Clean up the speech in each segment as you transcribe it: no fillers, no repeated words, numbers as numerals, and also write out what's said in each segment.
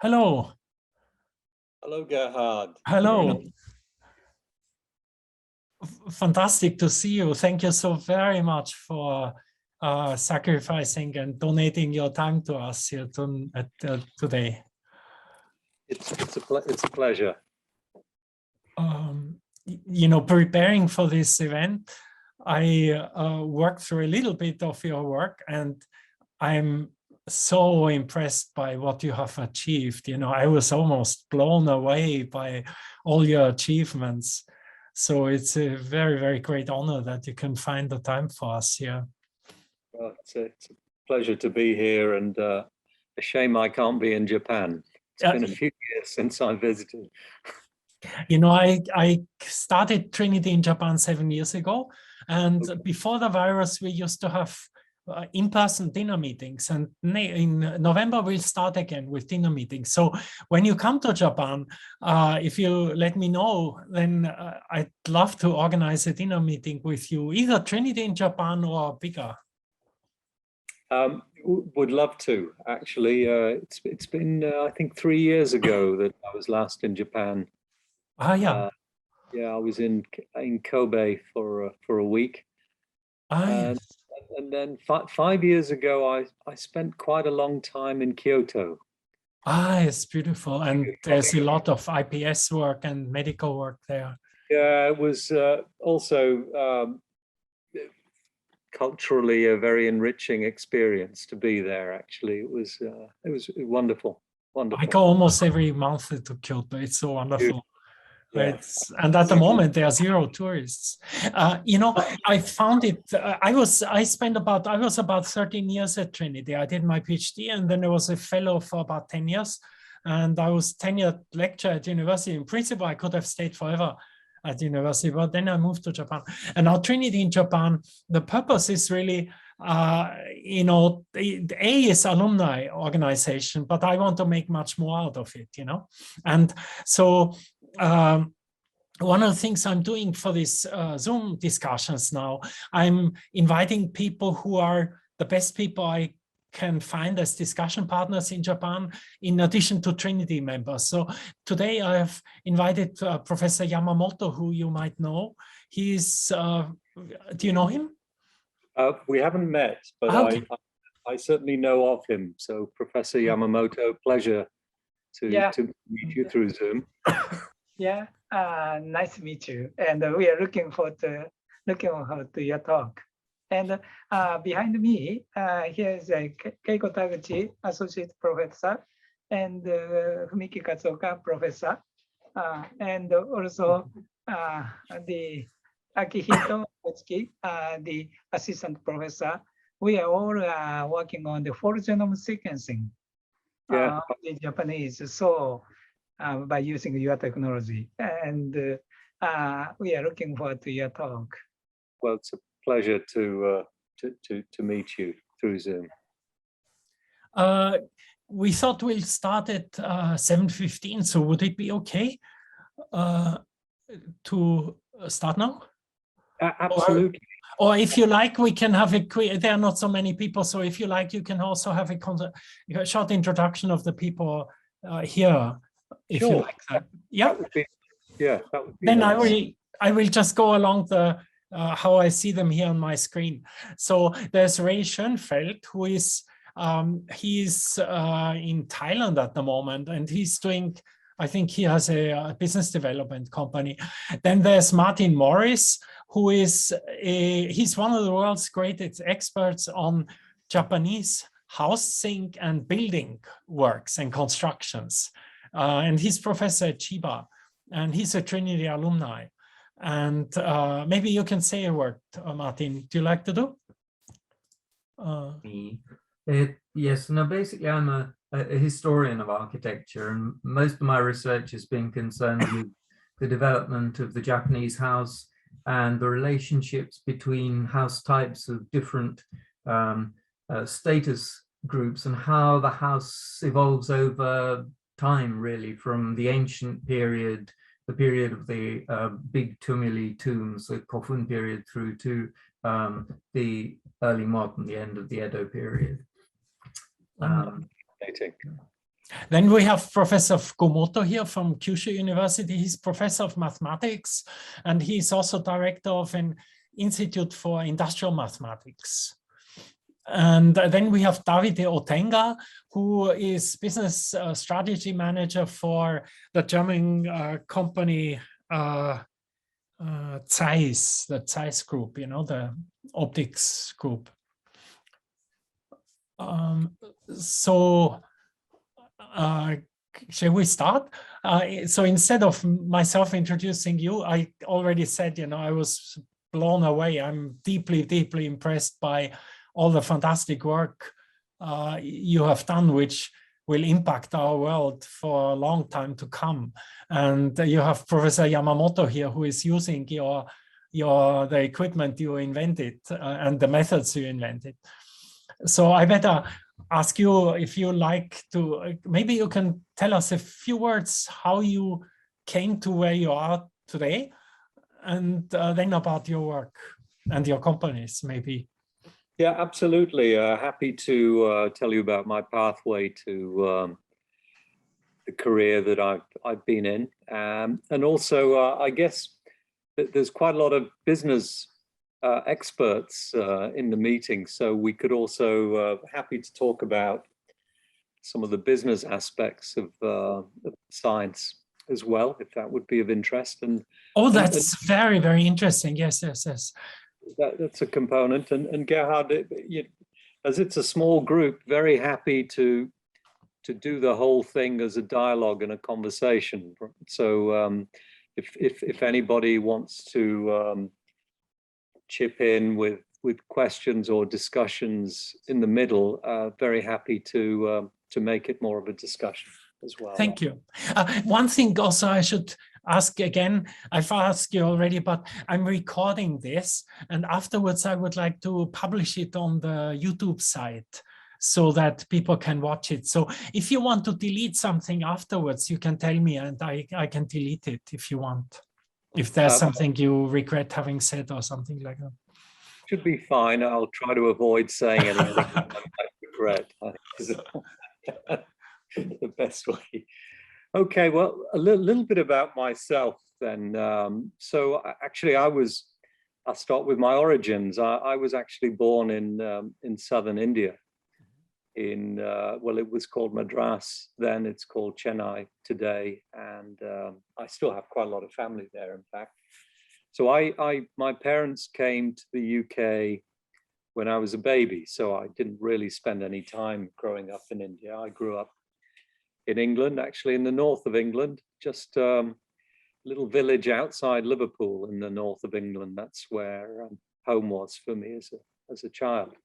Hello. Hello, Gerhard. Hello. Fantastic to see you. Thank you so very much for sacrificing and donating your time to us here today. It's a pleasure. You know, preparing for this event, I worked through a little bit of your work, and I'm so impressed by what you have achieved. You know, I was almost blown away by all your achievements. So it's a very, very great honor that you can find the time for us here. Well, it's a pleasure to be here, and a shame I can't be in Japan. It's been a few years since I visited. You know, I started Trinity in Japan 7 years ago, and before the virus, we used to have in-person dinner meetings, and in November we'll start again with dinner meetings. So when you come to Japan, if you let me know, then I'd love to organize a dinner meeting with you, either Trinity in Japan or bigger. Would love to, actually. It's been I think 3 years ago that I was last in Japan. Yeah, I was in Kobe for a week. Yes. And then 5 years ago, I spent quite a long time in Kyoto. It's beautiful. And there's a lot of IPS work and medical work there. Yeah, it was also culturally a very enriching experience to be there. Actually, it was wonderful. I go almost every month to Kyoto. It's so wonderful. Yeah. And at the moment there are 0 tourists. You know, I found it. I was about 13 years at Trinity. I did my PhD, and then I was a fellow for about 10 years. And I was tenured lecturer at university. In principle, I could have stayed forever at university, but then I moved to Japan. And now Trinity in Japan, the purpose is really, you know, A is alumni organization, but I want to make much more out of it, you know. And so one of the things I'm doing for this Zoom discussions now, I'm inviting people who are the best people I can find as discussion partners in Japan, in addition to Trinity members. So today I have invited Professor Yamamoto, who you might know. He's, do you know him? We haven't met, but Okay. I certainly know of him. So Professor Yamamoto, pleasure to meet you through Zoom. Yeah, nice to meet you. And we are looking forward to your talk. And behind me, here is Keiko Taguchi, Associate Professor, and Fumiki Katsuoka, Professor, and also the Akihito Otsuki, the Assistant Professor. We are all working on the whole genome sequencing of the Japanese. So by using your technology, and we are looking forward to your talk. Well, it's a pleasure to meet you through Zoom. We thought we'll start at 7:15, so would it be okay to start now? Absolutely. Or if you like, we can have a quick. There are not so many people, so if you like, you can also have a short introduction of the people here. If you like that. Yeah. That would be then nice. I will just go along the how I see them here on my screen. So there's Ray Schoenfeld, who is he's in Thailand at the moment, and he's doing, I think he has a business development company. Then there's Martin Morris, who is he's one of the world's greatest experts on Japanese housing and building works and constructions. And he's professor at Chiba, and he's a Trinity alumni. And maybe you can say a word, Martin. Do you like to do? Yes, no, basically I'm a historian of architecture, and most of my research has been concerned with the development of the Japanese house and the relationships between house types of different status groups, and how the house evolves over time, really, from the ancient period, the period of the big tumuli tombs, the Kofun period, through to the early modern, the end of the Edo period. Then we have Professor Fukumoto here from Kyushu University. He's professor of mathematics, and he's also director of an Institute for Industrial Mathematics. And then we have Davide Otenga, who is business strategy manager for the German company Zeiss, the Zeiss group, you know, the optics group. Shall we start? So instead of myself introducing you, I already said, you know, I was blown away. I'm deeply, deeply impressed by all the fantastic work you have done, which will impact our world for a long time to come. And you have Professor Yamamoto here, who is using the equipment you invented and the methods you invented. So I better ask you if you like to, maybe you can tell us a few words how you came to where you are today, and then about your work and your companies, maybe. Yeah, absolutely. Happy to tell you about my pathway to the career that I've been in, and also I guess that there's quite a lot of business experts in the meeting, so we could also happy to talk about some of the business aspects of science as well, if that would be of interest. And that's very, very interesting. Yes. That's a component. And Gerhard, as it's a small group, very happy to do the whole thing as a dialogue and a conversation. So if anybody wants to chip in with questions or discussions in the middle, very happy to make it more of a discussion as well. Thank you. One thing also I should ask again, I've asked you already, but I'm recording this, and afterwards I would like to publish it on the YouTube site so that people can watch it. So if you want to delete something afterwards, you can tell me and I can delete it if you want. If there's something you regret having said or something like that. Should be fine. I'll try to avoid saying anything I regret. The best way. Okay, well, a little bit about myself then. So actually, I'll start with my origins. I was actually born in southern India. Well, it was called Madras then. It's called Chennai today, and I still have quite a lot of family there, in fact. So my parents came to the UK when I was a baby, so I didn't really spend any time growing up in India. I grew up in England, actually in the north of England, just a little village outside Liverpool in the north of England. That's where home was for me as a child.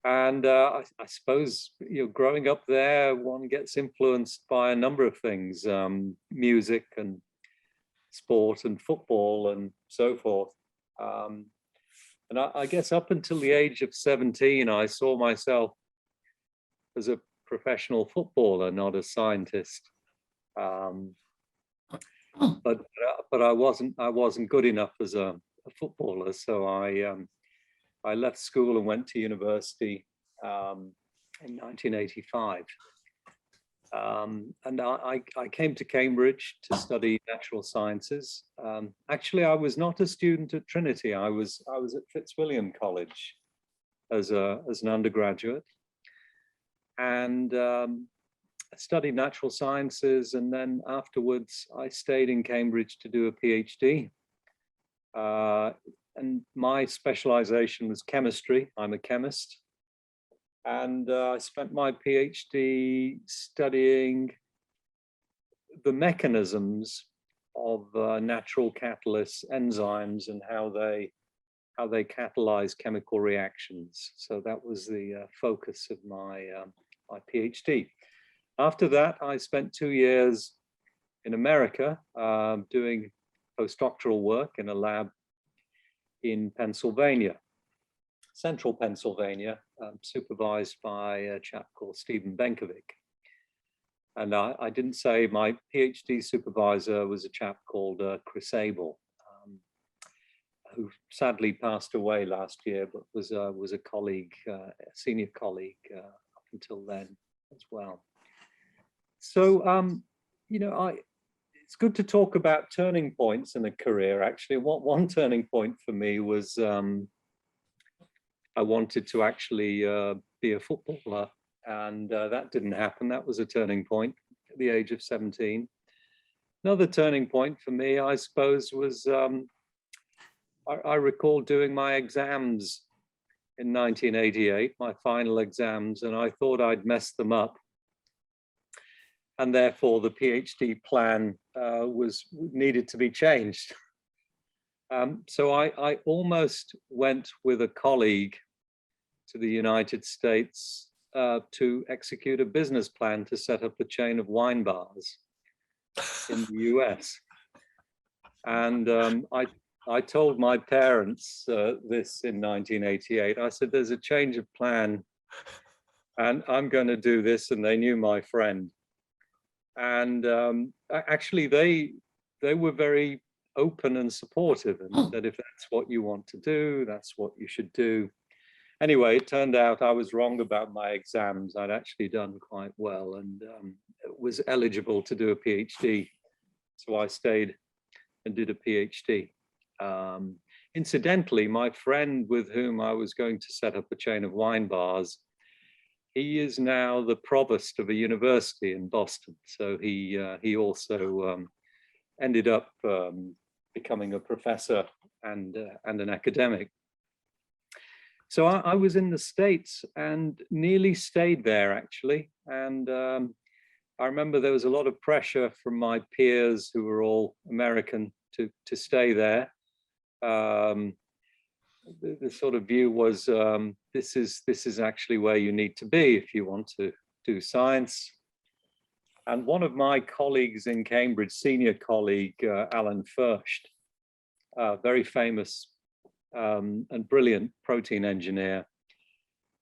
And I suppose, you know, growing up there, one gets influenced by a number of things, music and sport and football and so forth. And I guess up until the age of 17, I saw myself as a professional footballer, not a scientist. But I wasn't good enough as a footballer, so I left school and went to university in 1985. And I came to Cambridge to study natural sciences. Actually, I was not a student at Trinity. I was at Fitzwilliam College as an undergraduate, and I studied natural sciences. And then afterwards, I stayed in Cambridge to do a PhD. And my specialization was chemistry. I'm a chemist. And I spent my PhD studying the mechanisms of natural catalysts, enzymes, and how they catalyze chemical reactions. So that was the focus of my PhD. After that, I spent 2 years in America doing postdoctoral work in a lab in Pennsylvania, central Pennsylvania, supervised by a chap called Stephen Benkovic. And I didn't say my PhD supervisor was a chap called Chris Abel, who sadly passed away last year, but was a colleague, a senior colleague up until then as well. So, you know, it's good to talk about turning points in a career, actually. One turning point for me was I wanted to actually be a footballer, and that didn't happen. That was a turning point at the age of 17. Another turning point for me, I suppose, was I recall doing my exams in 1988, my final exams, and I thought I'd messed them up. And therefore, the PhD plan needed to be changed. So I almost went with a colleague to the United States to execute a business plan to set up a chain of wine bars in the US. And I told my parents this in 1988. I said, there's a change of plan and I'm going to do this. And they knew my friend. And actually, they were very open and supportive, and said, if that's what you want to do, that's what you should do. Anyway, it turned out I was wrong about my exams. I'd actually done quite well and was eligible to do a PhD. So I stayed and did a PhD. Incidentally, my friend with whom I was going to set up a chain of wine bars, he is now the provost of a university in Boston. So he also ended up becoming a professor and an academic. So I was in the States and nearly stayed there, actually. And I remember there was a lot of pressure from my peers who were all American to stay there. The sort of view was this is actually where you need to be if you want to do science. And one of my colleagues in Cambridge, senior colleague, Alan Furst, very famous and brilliant protein engineer,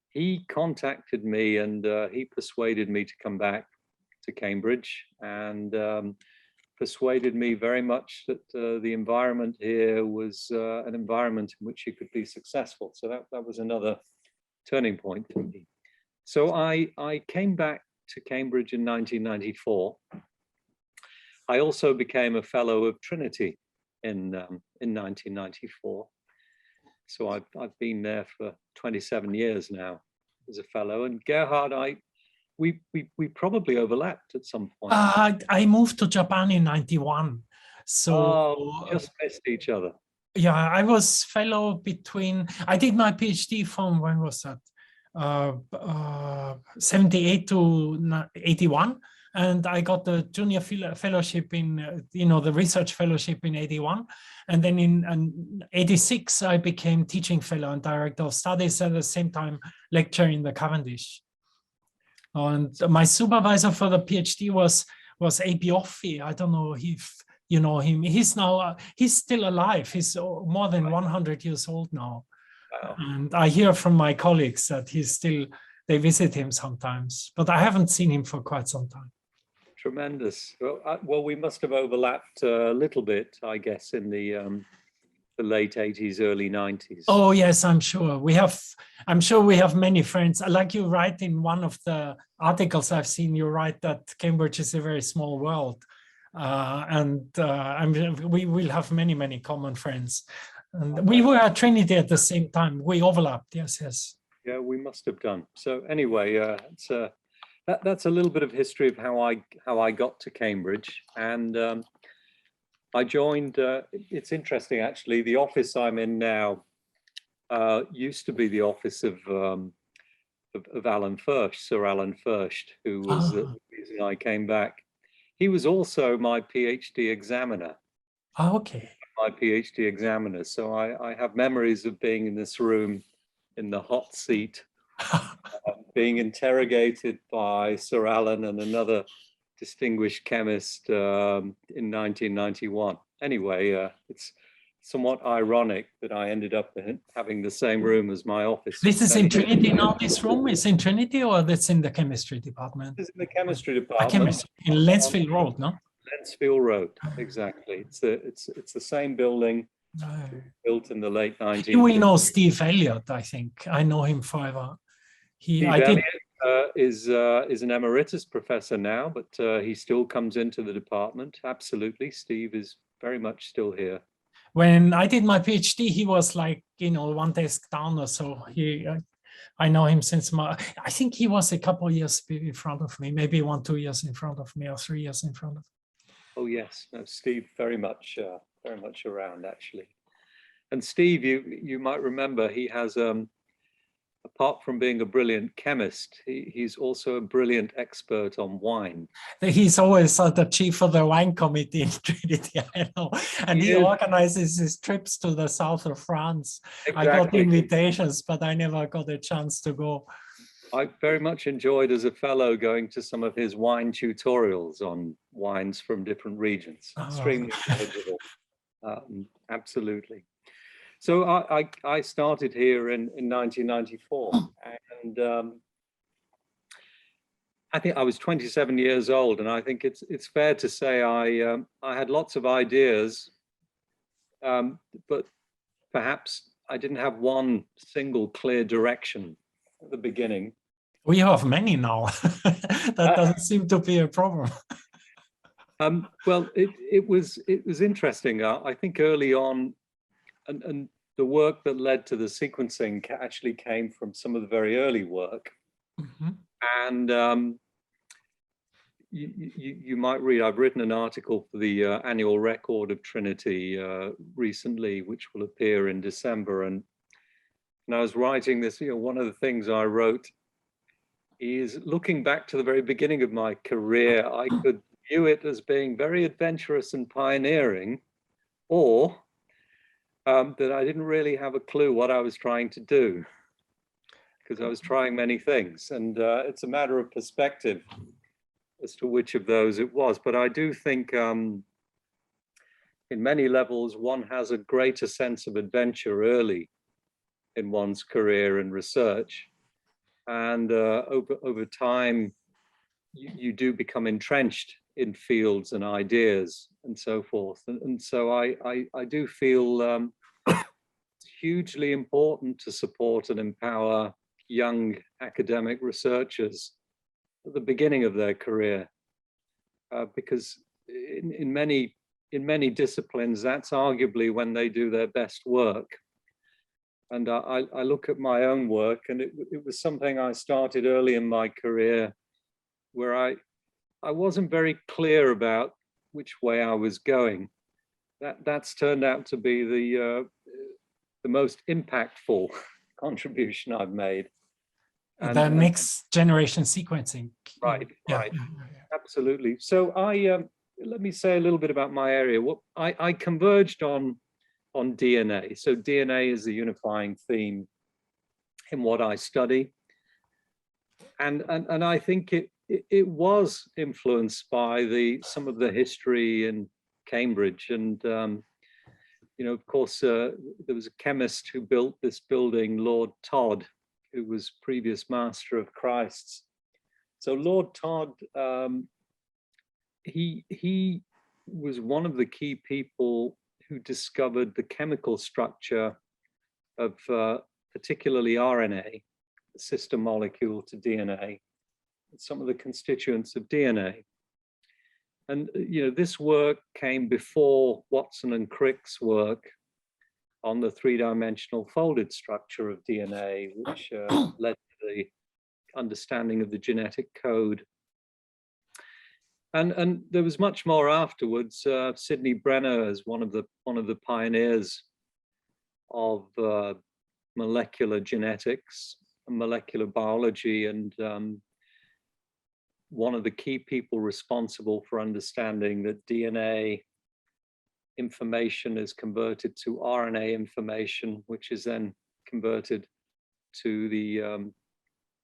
he contacted me and he persuaded me to come back to Cambridge and persuaded me very much that the environment here was an environment in which you could be successful. So that was another turning point for me. So I came back to Cambridge in 1994. I also became a fellow of Trinity in 1994. So I've been there for 27 years now as a fellow. And Gerhard, we probably overlapped at some point. I moved to Japan in 91. So just missed each other. Yeah, I was fellow between, I did my PhD from, when was that? 78 to 81. And I got the junior fellowship in, the research fellowship in 81. And then in 86, I became teaching fellow and director of studies, at the same time lecturing in the Cavendish. And my supervisor for the PhD was A.B. Offey. I don't know if you know him. He's still alive. He's more than 100 years old now. Wow. And I hear from my colleagues that they visit him sometimes, but I haven't seen him for quite some time. Tremendous. Well, we must have overlapped a little bit, I guess, in the late 80s, early 90s. Oh yes, I'm sure we have many friends. Like you write in one of the articles I've seen, you write that Cambridge is a very small world, we will have many common friends. And we were at Trinity at the same time. We overlapped. Yes. Yeah, we must have done. So anyway, that's a little bit of history of how I got to Cambridge, and I joined. It's interesting, actually. The office I'm in now used to be the office of Alan Furst, Sir Alan Furst, who was the reason I came back. He was also my PhD examiner. Oh, okay. My PhD examiner. So I have memories of being in this room in the hot seat, being interrogated by Sir Alan and another distinguished chemist in 1991. Anyway, it's somewhat ironic that I ended up having the same room as my office. This is in Trinity now, this room is in Trinity, or that's in the chemistry department? This is in the chemistry department. Chemistry, in Lensfield Road, no? Lensfield Road, exactly. It's the same building, built in the late 90s. You will know Steve Elliott, I think. I know him forever. is an emeritus professor now, but he still comes into the department. Absolutely, Steve is very much still here. When I did my PhD, he was like, you know, one desk down or so. I know him since I think he was a couple of years in front of me, maybe 1-2 years in front of me, or 3 years in front of me. Oh yes, no, Steve very much around actually. And Steve, you might remember, he has apart from being a brilliant chemist, he's also a brilliant expert on wine. He's always the chief of the wine committee in Trinity, I know, and he organizes his trips to the south of France. Exactly. I got invitations, but I never got a chance to go. I very much enjoyed as a fellow going to some of his wine tutorials on wines from different regions. Extremely knowledgeable, absolutely. So I started here in 1994, and I think I was 27 years old, and I think it's fair to say I had lots of ideas, but perhaps I didn't have one single clear direction at the beginning. We have many now. That doesn't seem to be a problem. Well, it was interesting. I think early on, and the work that led to the sequencing actually came from some of the very early work. Mm-hmm. And you might read, I've written an article for the annual record of Trinity recently, which will appear in December. And I was writing this, you know, one of the things I wrote is, looking back to the very beginning of my career, I could view it as being very adventurous and pioneering, or that I didn't really have a clue what I was trying to do, because I was trying many things, and it's a matter of perspective as to which of those it was. But I do think in many levels, one has a greater sense of adventure early in one's career in research, and over time, you do become entrenched in fields and ideas and so forth. And so I do feel it's hugely important to support and empower young academic researchers at the beginning of their career, because in many disciplines, that's arguably when they do their best work. And I look at my own work, and it was something I started early in my career, where I wasn't very clear about which way I was going. That's turned out to be the most impactful contribution I've made. And the next generation sequencing. Right, right, absolutely. So let me say a little bit about my area. I converged on DNA. So DNA is the unifying theme in what I study. And I think it was influenced by some of the history in Cambridge. And, you know, of course, there was a chemist who built this building, Lord Todd, who was previous master of Christ's. So Lord Todd, he was one of the key people who discovered the chemical structure of particularly RNA, the sister molecule to DNA, some of the constituents of DNA. And, you know, this work came before Watson and Crick's work on the three-dimensional folded structure of DNA, which led to the understanding of the genetic code. And there was much more afterwards. Sidney Brenner is one of the pioneers of molecular genetics and molecular biology, and one of the key people responsible for understanding that DNA information is converted to RNA information, which is then converted to the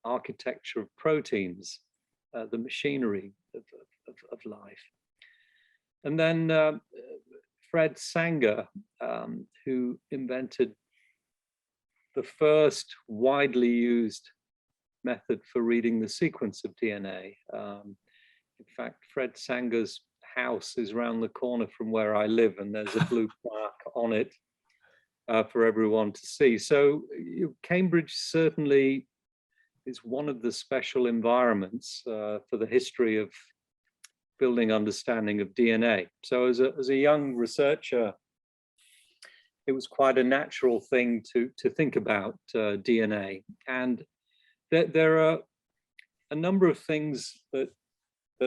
architecture of proteins, the machinery of life. And then Fred Sanger, who invented the first widely used method for reading the sequence of DNA. In fact, Fred Sanger's house is around the corner from where I live, and there's a blue plaque on it for everyone to see. So Cambridge certainly one of the special environments for the history of building understanding of DNA. So as a young researcher, it was quite a natural thing to think about DNA. And there are a number of things that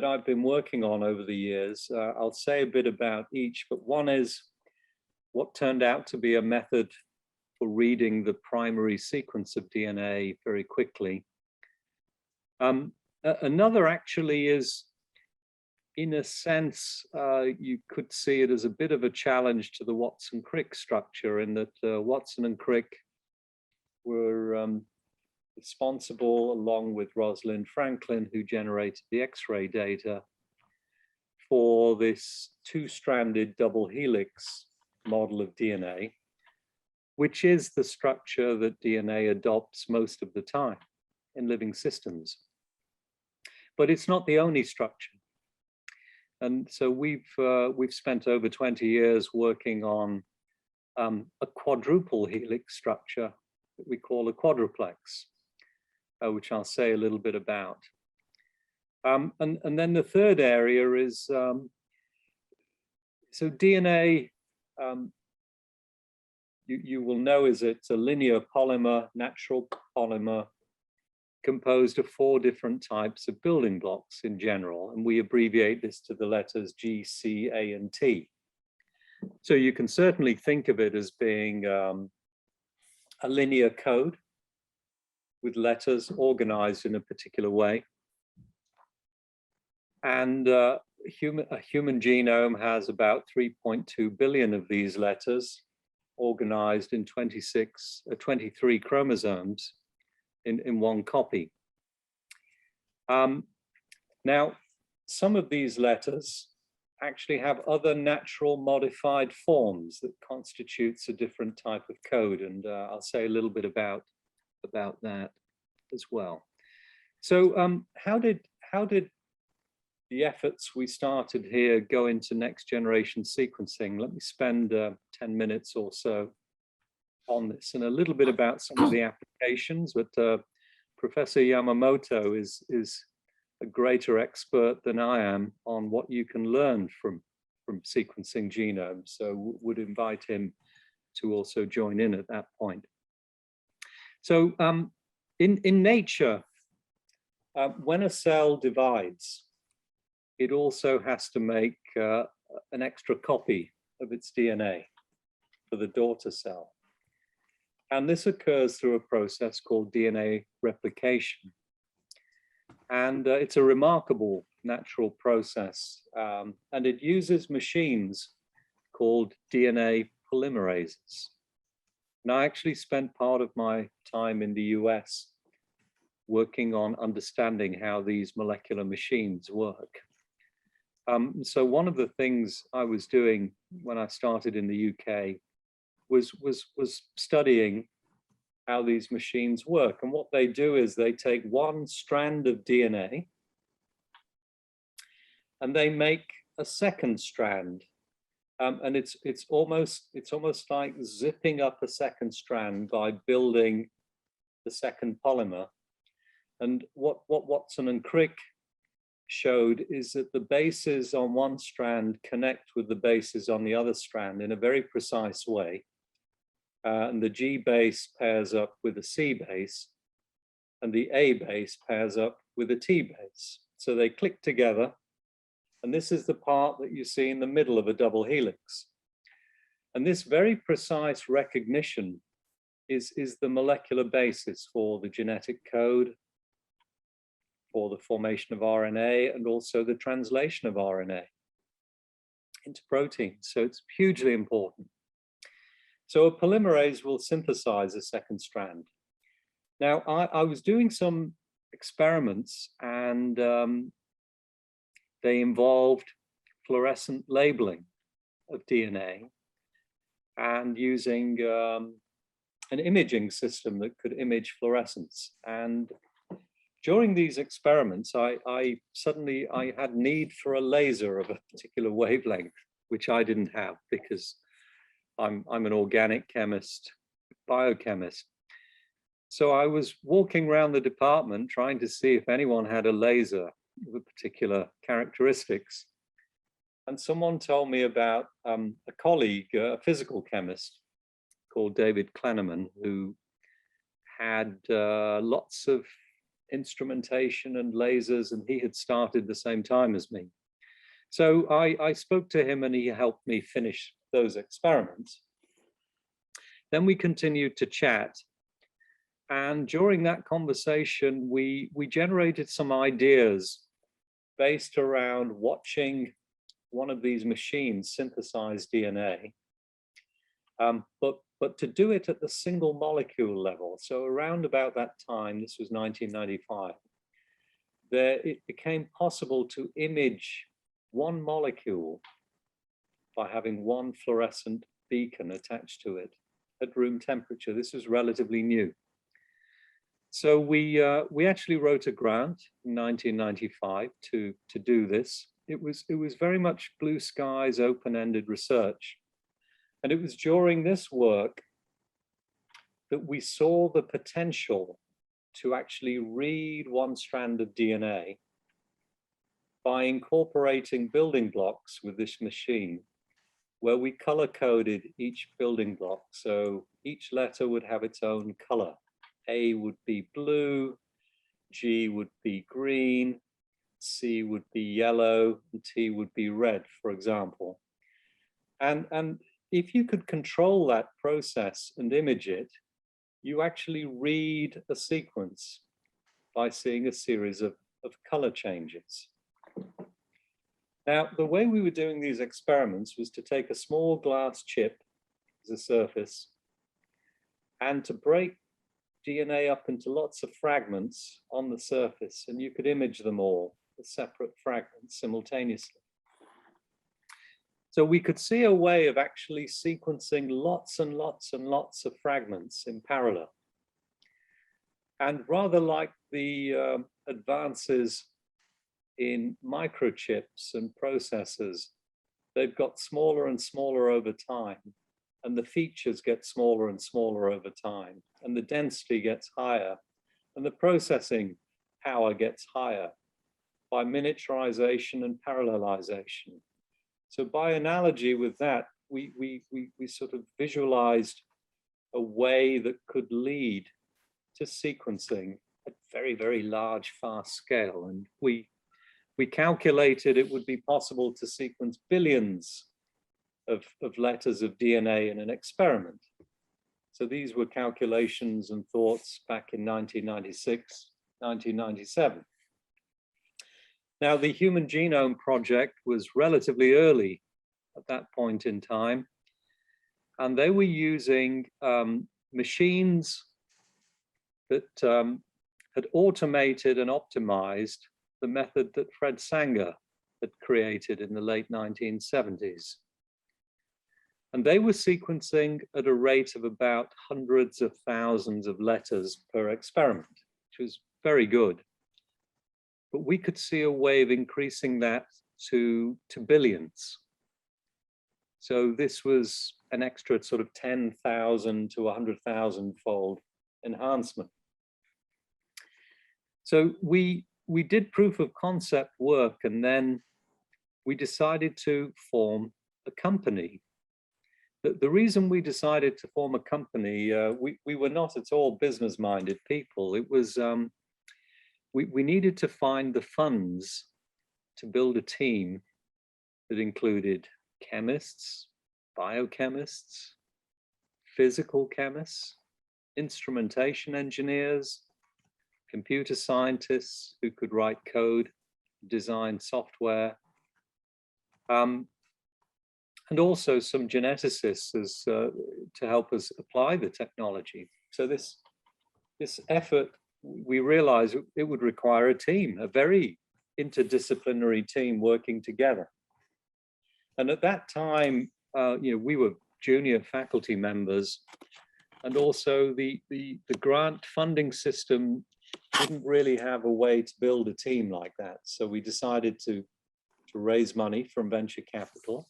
I've been working on over the years. I'll say a bit about each, but one is what turned out to be a method for reading the primary sequence of DNA very quickly. Another actually is, in a sense, you could see it as a bit of a challenge to the Watson-Crick structure, in that Watson and Crick were responsible, along with Rosalind Franklin, who generated the X-ray data, for this two-stranded double helix model of DNA, which is the structure that DNA adopts most of the time in living systems. But it's not the only structure. And so we've spent over 20 years working on a quadruple helix structure that we call a quadruplex, which I'll say a little bit about. And then the third area is, so DNA, you will know, is it's a linear polymer, natural polymer, composed of 4 different types of building blocks in general, and we abbreviate this to the letters G, C, A, and T. So you can certainly think of it as being a linear code with letters organized in a particular way. And a human genome has about 3.2 billion of these letters organized in 23 chromosomes in one copy. Now, some of these letters actually have other natural modified forms that constitutes a different type of code, and I'll say a little bit about that as well. So how did the efforts we started here go into next generation sequencing? Let me spend 10 minutes or so on this, and a little bit about some of the applications, but Professor Yamamoto is a greater expert than I am on what you can learn from sequencing genomes, so would invite him to also join in at that point. So in nature, when a cell divides, it also has to make an extra copy of its DNA for the daughter cell. And this occurs through a process called DNA replication. And it's a remarkable natural process. And it uses machines called DNA polymerases. And I actually spent part of my time in the US working on understanding how these molecular machines work. So one of the things I was doing when I started in the UK was studying how these machines work. And what they do is they take one strand of DNA and they make a second strand. And it's almost like zipping up a second strand by building the second polymer. And what Watson and Crick showed is that the bases on one strand connect with the bases on the other strand in a very precise way. And the G base pairs up with a C base, and the A base pairs up with a T base. So they click together, and this is the part that you see in the middle of a double helix. And this very precise recognition is the molecular basis for the genetic code, for the formation of RNA, and also the translation of RNA into proteins. So it's hugely important. So a polymerase will synthesize a second strand. Now, I was doing some experiments, and they involved fluorescent labeling of DNA and using an imaging system that could image fluorescence. And during these experiments, I suddenly had need for a laser of a particular wavelength, which I didn't have because I'm an organic chemist, biochemist. So I was walking around the department trying to see if anyone had a laser with particular characteristics. And someone told me about a colleague, a physical chemist called David Klenneman, who had lots of instrumentation and lasers, and he had started the same time as me. So I spoke to him and he helped me finish those experiments. Then we continued to chat. And during that conversation, we generated some ideas based around watching one of these machines synthesize DNA, but to do it at the single molecule level. So around about that time, this was 1995, it became possible to image one molecule by having one fluorescent beacon attached to it at room temperature. This was relatively new. So we actually wrote a grant in 1995 to do this. It was very much blue skies, open-ended research. And it was during this work that we saw the potential to actually read one strand of DNA by incorporating building blocks with this machine, where we color-coded each building block. So each letter would have its own color. A would be blue, G would be green, C would be yellow, and T would be red, for example. And if you could control that process and image it, you actually read a sequence by seeing a series of color changes. Now, the way we were doing these experiments was to take a small glass chip as a surface and to break DNA up into lots of fragments on the surface, and you could image them all as separate fragments simultaneously. So we could see a way of actually sequencing lots and lots and lots of fragments in parallel. And rather like the advances in microchips and processors, they've got smaller and smaller over time, and the features get smaller and smaller over time, and the density gets higher, and the processing power gets higher by miniaturization and parallelization. So by analogy with that, we sort of visualized a way that could lead to sequencing at very, very large, fast scale. And we calculated it would be possible to sequence billions of letters of DNA in an experiment. So these were calculations and thoughts back in 1996, 1997. Now, the Human Genome Project was relatively early at that point in time, and they were using machines that had automated and optimized the method that Fred Sanger had created in the late 1970s. And they were sequencing at a rate of about hundreds of thousands of letters per experiment, which was very good. But we could see a way of increasing that to billions. So this was an extra sort of 10,000 to 100,000 fold enhancement. So we did proof of concept work, and then we decided to form a company. The reason we decided to form a company, we were not at all business-minded people. It was, we needed to find the funds to build a team that included chemists, biochemists, physical chemists, instrumentation engineers, computer scientists who could write code, design software, and also some geneticists to help us apply the technology. So this effort, we realized it would require a team, a very interdisciplinary team working together. And at that time, we were junior faculty members, and also the grant funding system didn't really have a way to build a team like that. So we decided to raise money from venture capital.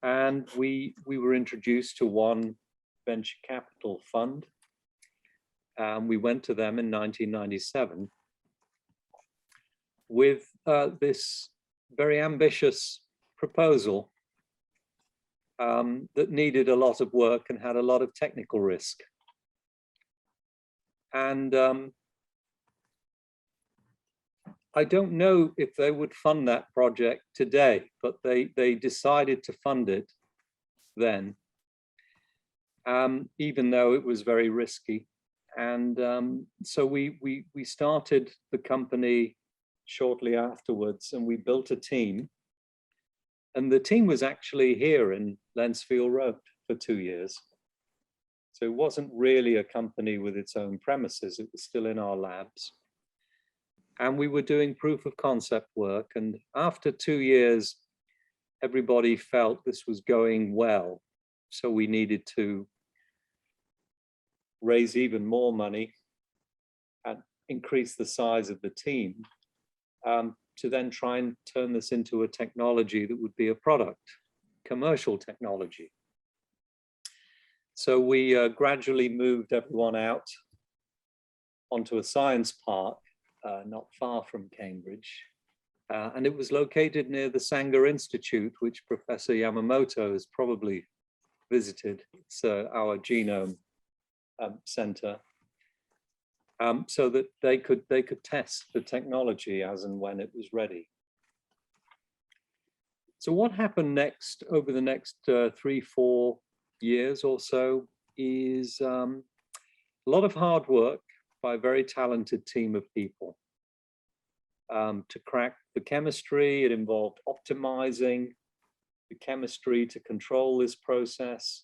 And we were introduced to one venture capital fund. We went to them in 1997 with this very ambitious proposal that needed a lot of work and had a lot of technical risk. And I don't know if they would fund that project today, but they decided to fund it then, even though it was very risky. And so we started the company shortly afterwards, and we built a team. And the team was actually here in Lensfield Road for 2 years. So it wasn't really a company with its own premises, it was still in our labs. And we were doing proof of concept work. And after 2 years, everybody felt this was going well. So we needed to raise even more money and increase the size of the team to then try and turn this into a technology that would be a product, commercial technology. So we gradually moved everyone out onto a science park not far from Cambridge. And it was located near the Sanger Institute, which Professor Yamamoto has probably visited. It's our genome center, so that they could test the technology as and when it was ready. So what happened next over the next 3-4 years or so is a lot of hard work by a very talented team of people to crack the chemistry. It involved optimizing the chemistry to control this process.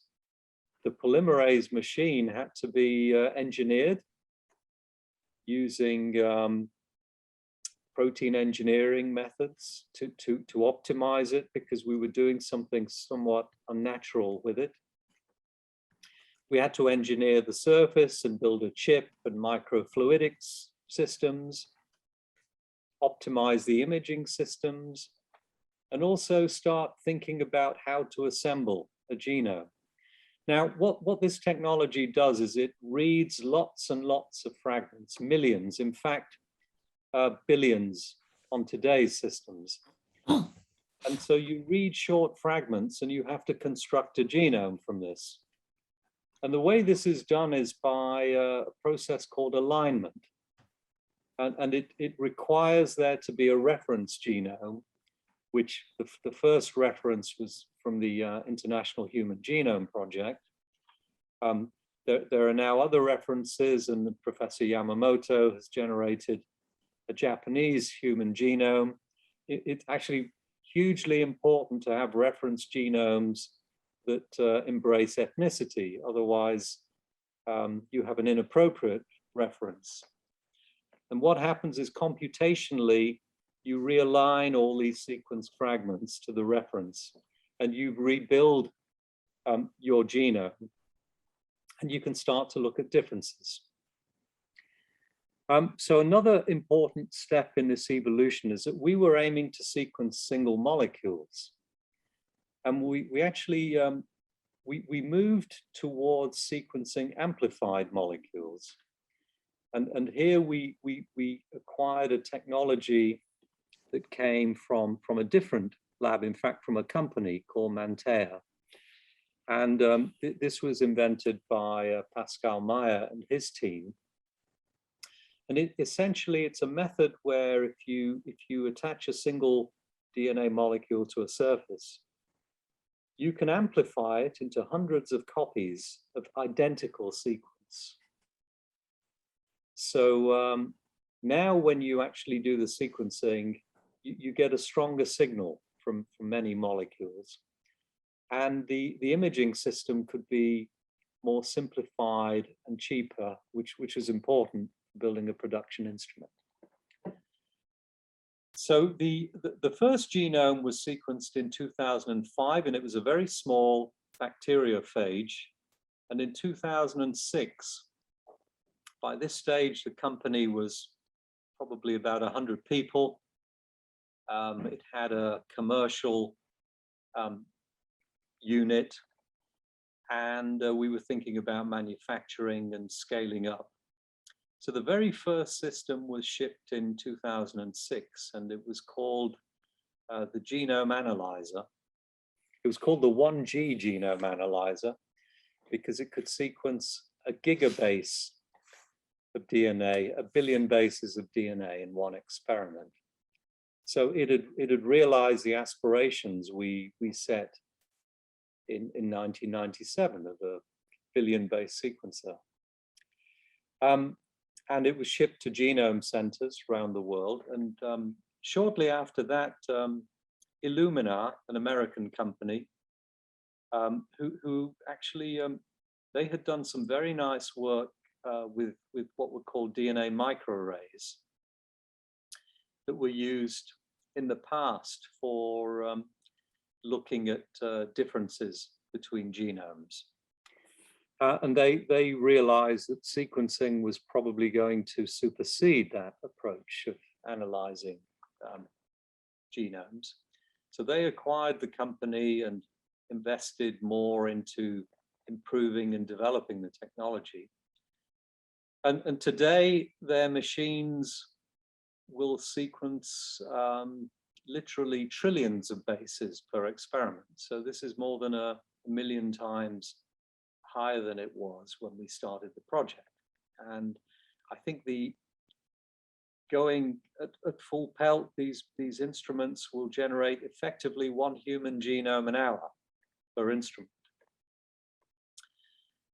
The polymerase machine had to be engineered using protein engineering methods to optimize it, because we were doing something somewhat unnatural with it. We had to engineer the surface and build a chip and microfluidics systems, optimize the imaging systems, and also start thinking about how to assemble a genome. Now, what this technology does is it reads lots and lots of fragments, millions, in fact, billions on today's systems. And so you read short fragments and you have to construct a genome from this. And the way this is done is by a process called alignment. And it requires there to be a reference genome, which the first reference was from the International Human Genome Project. There are now other references, and Professor Yamamoto has generated a Japanese human genome. It's actually hugely important to have reference genomes that embrace ethnicity. Otherwise, you have an inappropriate reference. And what happens is computationally, you realign all these sequence fragments to the reference, and you rebuild your genome, and you can start to look at differences. So another important step in this evolution is that we were aiming to sequence single molecules. And we actually, we moved towards sequencing amplified molecules. And here we acquired a technology that came from a different lab, in fact, from a company called Mantea. And this was invented by Pascal Meyer and his team. And essentially, it's a method where if you attach a single DNA molecule to a surface, you can amplify it into hundreds of copies of identical sequence. So now when you actually do the sequencing, you get a stronger signal from many molecules. And the imaging system could be more simplified and cheaper, which is important for building a production instrument. So the first genome was sequenced in 2005, and it was a very small bacteriophage. And in 2006, by this stage, the company was probably about 100 people. It had a commercial unit, and we were thinking about manufacturing and scaling up So the very first system was shipped in 2006, and it was called the Genome Analyzer. It was called the 1G Genome Analyzer because it could sequence a gigabase of DNA, 1 billion bases of DNA in one experiment. So it had realized the aspirations we set in 1997 of a billion base sequencer. And it was shipped to genome centers around the world. And shortly after that, Illumina, an American company, who actually, they had done some very nice work with what were called DNA microarrays that were used in the past for looking at differences between genomes. And they realized that sequencing was probably going to supersede that approach of analyzing genomes. So they acquired the company and invested more into improving and developing the technology. And today their machines will sequence literally trillions of bases per experiment. So this is more than a million times higher than it was when we started the project. And I think going at full pelt, these instruments will generate effectively 1 human genome an hour per instrument.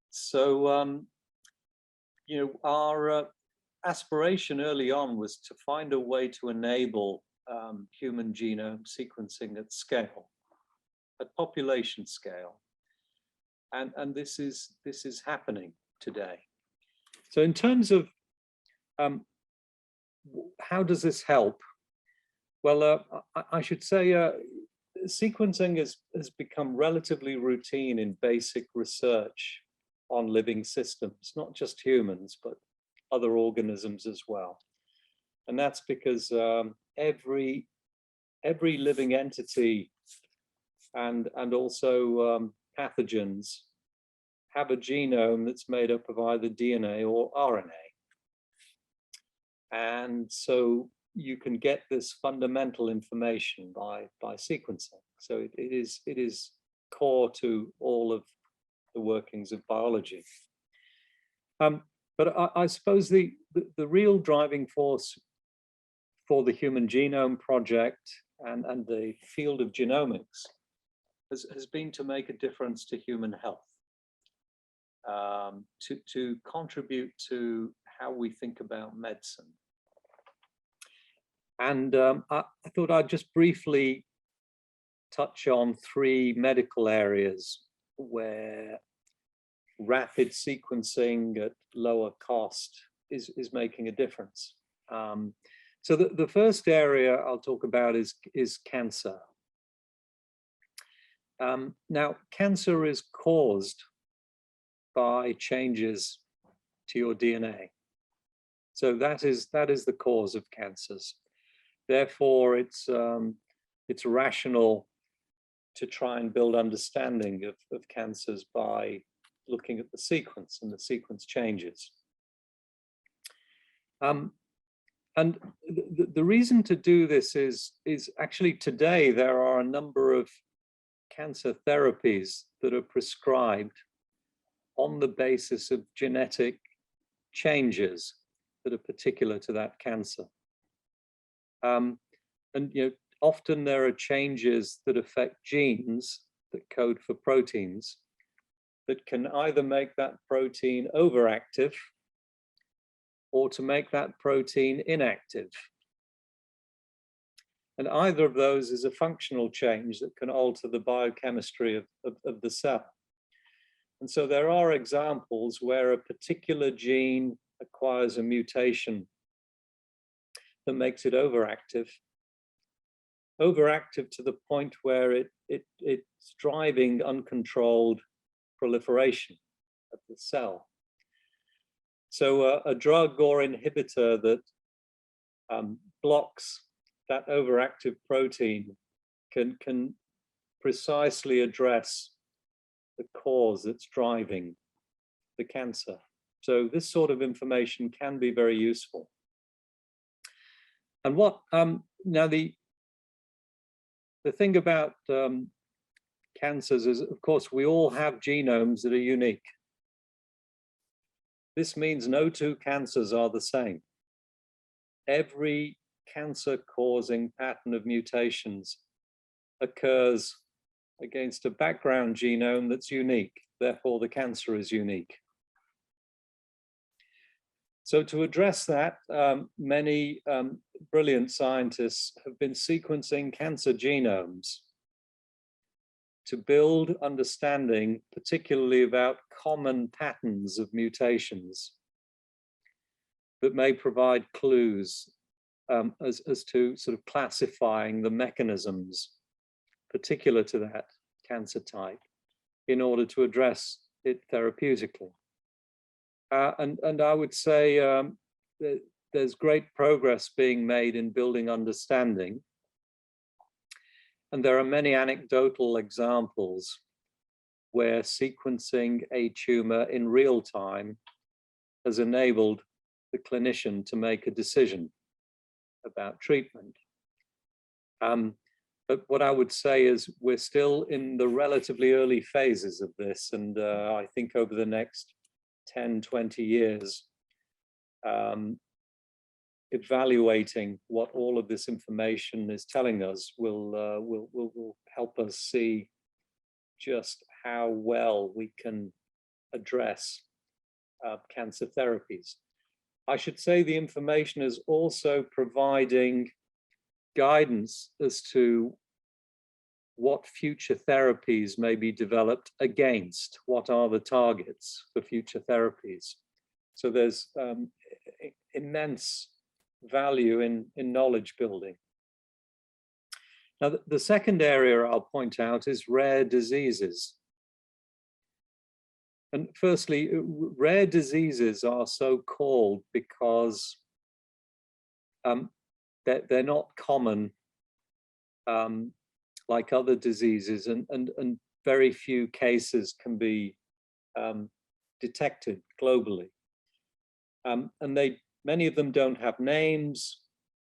So, you know, our aspiration early on was to find a way to enable human genome sequencing at scale, at population scale. And this is happening today. So in terms of how does this help? Well, I should say sequencing has become relatively routine in basic research on living systems, not just humans, but other organisms as well. And that's because every living entity and also pathogens have a genome that's made up of either DNA or RNA. And so you can get this fundamental information by sequencing. So it is core to all of the workings of biology. But I suppose the real driving force for the Human Genome Project and the field of genomics has been to make a difference to human health, to contribute to how we think about medicine. And I thought I'd just briefly touch on 3 medical areas where rapid sequencing at lower cost is making a difference. So the first area I'll talk about is cancer. Now, cancer is caused by changes to your DNA. So that is the cause of cancers. Therefore, it's rational to try and build understanding of cancers by looking at the sequence and the sequence changes. And the reason to do this is actually today there are a number of cancer therapies that are prescribed on the basis of genetic changes that are particular to that cancer. And you know, often there are changes that affect genes that code for proteins that can either make that protein overactive or to make that protein inactive. And either of those is a functional change that can alter the biochemistry of the cell. And so there are examples where a particular gene acquires a mutation that makes it overactive to the point where it's driving uncontrolled proliferation of the cell. So a drug or inhibitor that blocks that overactive protein can precisely address the cause that's driving the cancer So this sort of information can be very useful. And what now the thing about cancers is, of course, we all have genomes that are unique. This means no two cancers are the same. Every cancer-causing pattern of mutations occurs against a background genome that's unique. Therefore, the cancer is unique. So to address that, many brilliant scientists have been sequencing cancer genomes to build understanding, particularly about common patterns of mutations that may provide clues as to sort of classifying the mechanisms particular to that cancer type in order to address it therapeutically. And I would say that there's great progress being made in building understanding. And there are many anecdotal examples where sequencing a tumor in real time has enabled the clinician to make a decision about treatment. But what I would say is we're still in the relatively early phases of this. And I think over the next 10, 20 years, evaluating what all of this information is telling us will help us see just how well we can address cancer therapies. I should say the information is also providing guidance as to what future therapies may be developed against, what are the targets for future therapies. So there's immense value in knowledge building. Now, the second area I'll point out is rare diseases. And firstly, rare diseases are so called because they're not common like other diseases, and very few cases can be detected globally. And many of them don't have names.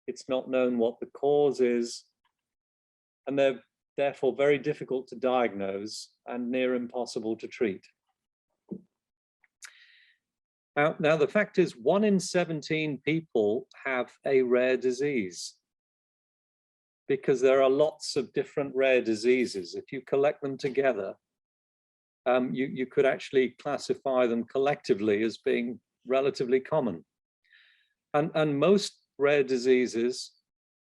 It's not known what the cause is, and they're therefore very difficult to diagnose and near impossible to treat. Now the fact is 1 in 17 people have a rare disease, because there are lots of different rare diseases. If you collect them together, you could actually classify them collectively as being relatively common. And most rare diseases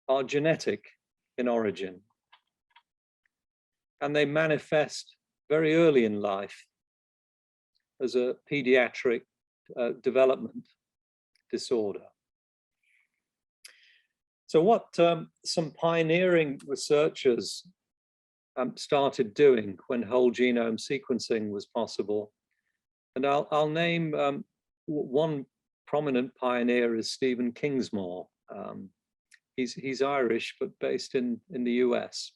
are genetic in origin, and they manifest very early in life as a pediatric development disorder. So what some pioneering researchers started doing when whole genome sequencing was possible, and I'll name one prominent pioneer is Stephen Kingsmore. He's Irish but based in the US,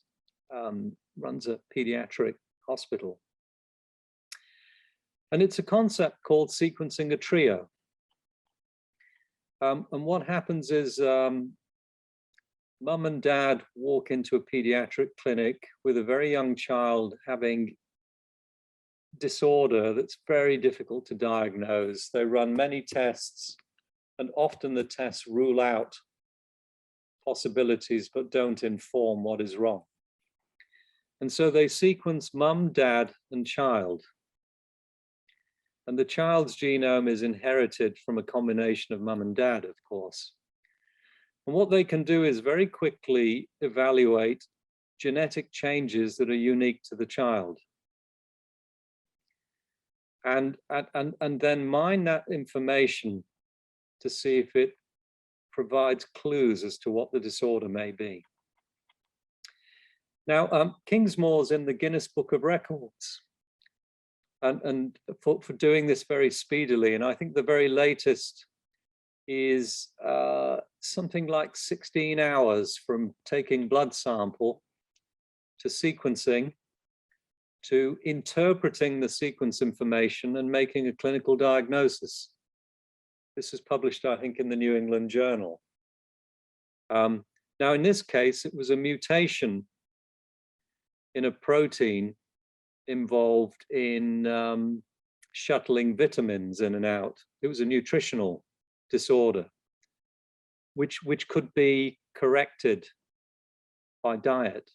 runs a pediatric hospital. And it's a concept called sequencing a trio. And what happens is mum and dad walk into a pediatric clinic with a very young child having disorder that's very difficult to diagnose. They run many tests, and often the tests rule out possibilities but don't inform what is wrong. And so they sequence mum, dad, and child. And the child's genome is inherited from a combination of mum and dad, of course. And what they can do is very quickly evaluate genetic changes that are unique to the child. And then mine that information to see if it provides clues as to what the disorder may be. Now, Kingsmore's in the Guinness Book of Records, and for doing this very speedily. And I think the very latest is something like 16 hours from taking blood sample to sequencing to interpreting the sequence information and making a clinical diagnosis. This was published, I think, in the New England Journal. Now, in this case, it was a mutation in a protein involved in shuttling vitamins in and out. It was a nutritional disorder, which could be corrected by diet.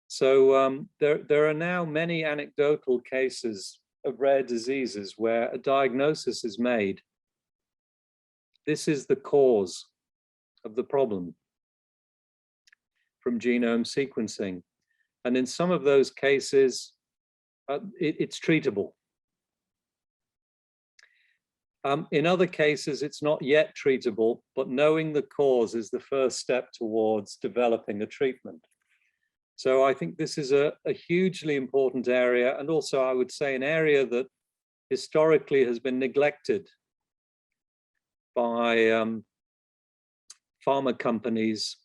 So there are now many anecdotal cases of rare diseases where a diagnosis is made. This is the cause of the problem from genome sequencing. And in some of those cases, it's treatable. In other cases, it's not yet treatable, but knowing the cause is the first step towards developing a treatment. So I think this is a hugely important area, and also I would say an area that historically has been neglected by pharma companies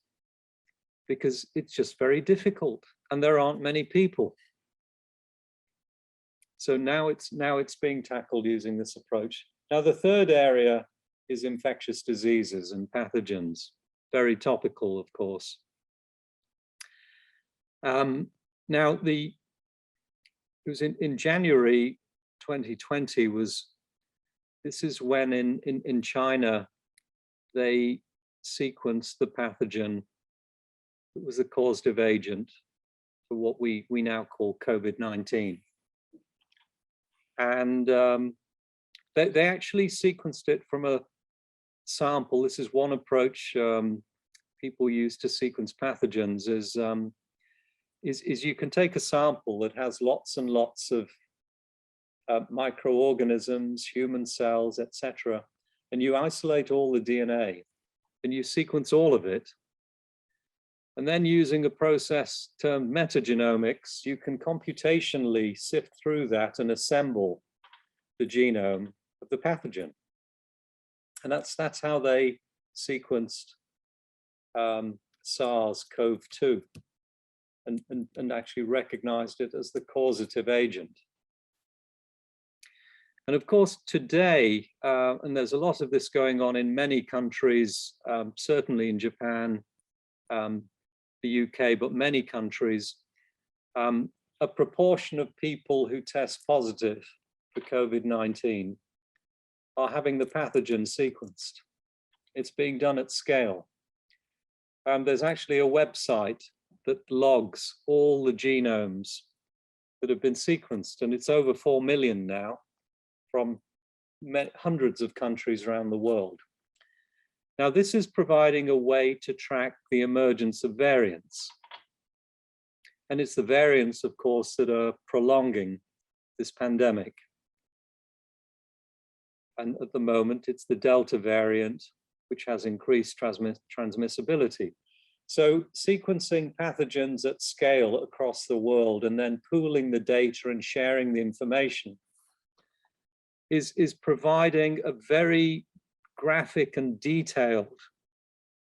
because it's just very difficult and there aren't many people. So now it's being tackled using this approach. Now, the third area is infectious diseases and pathogens, very topical, of course. Now, it was in January 2020 this is when in China, they sequenced the pathogen that was the causative agent for what we now call COVID-19. And they actually sequenced it from a sample. This is one approach people use to sequence pathogens is you can take a sample that has lots and lots of microorganisms, human cells, etc., and you isolate all the DNA and you sequence all of it. And then using a process termed metagenomics, you can computationally sift through that and assemble the genome of the pathogen. And that's how they sequenced SARS-CoV-2 and actually recognized it as the causative agent. And of course, today, and there's a lot of this going on in many countries, certainly in Japan, the UK, but many countries, a proportion of people who test positive for COVID-19 are having the pathogen sequenced. It's being done at scale. There's actually a website that logs all the genomes that have been sequenced, and it's over 4 million now from hundreds of countries around the world. Now, this is providing a way to track the emergence of variants. And it's the variants, of course, that are prolonging this pandemic. And at the moment, it's the Delta variant, which has increased transmissibility. So sequencing pathogens at scale across the world and then pooling the data and sharing the information is providing a very graphic and detailed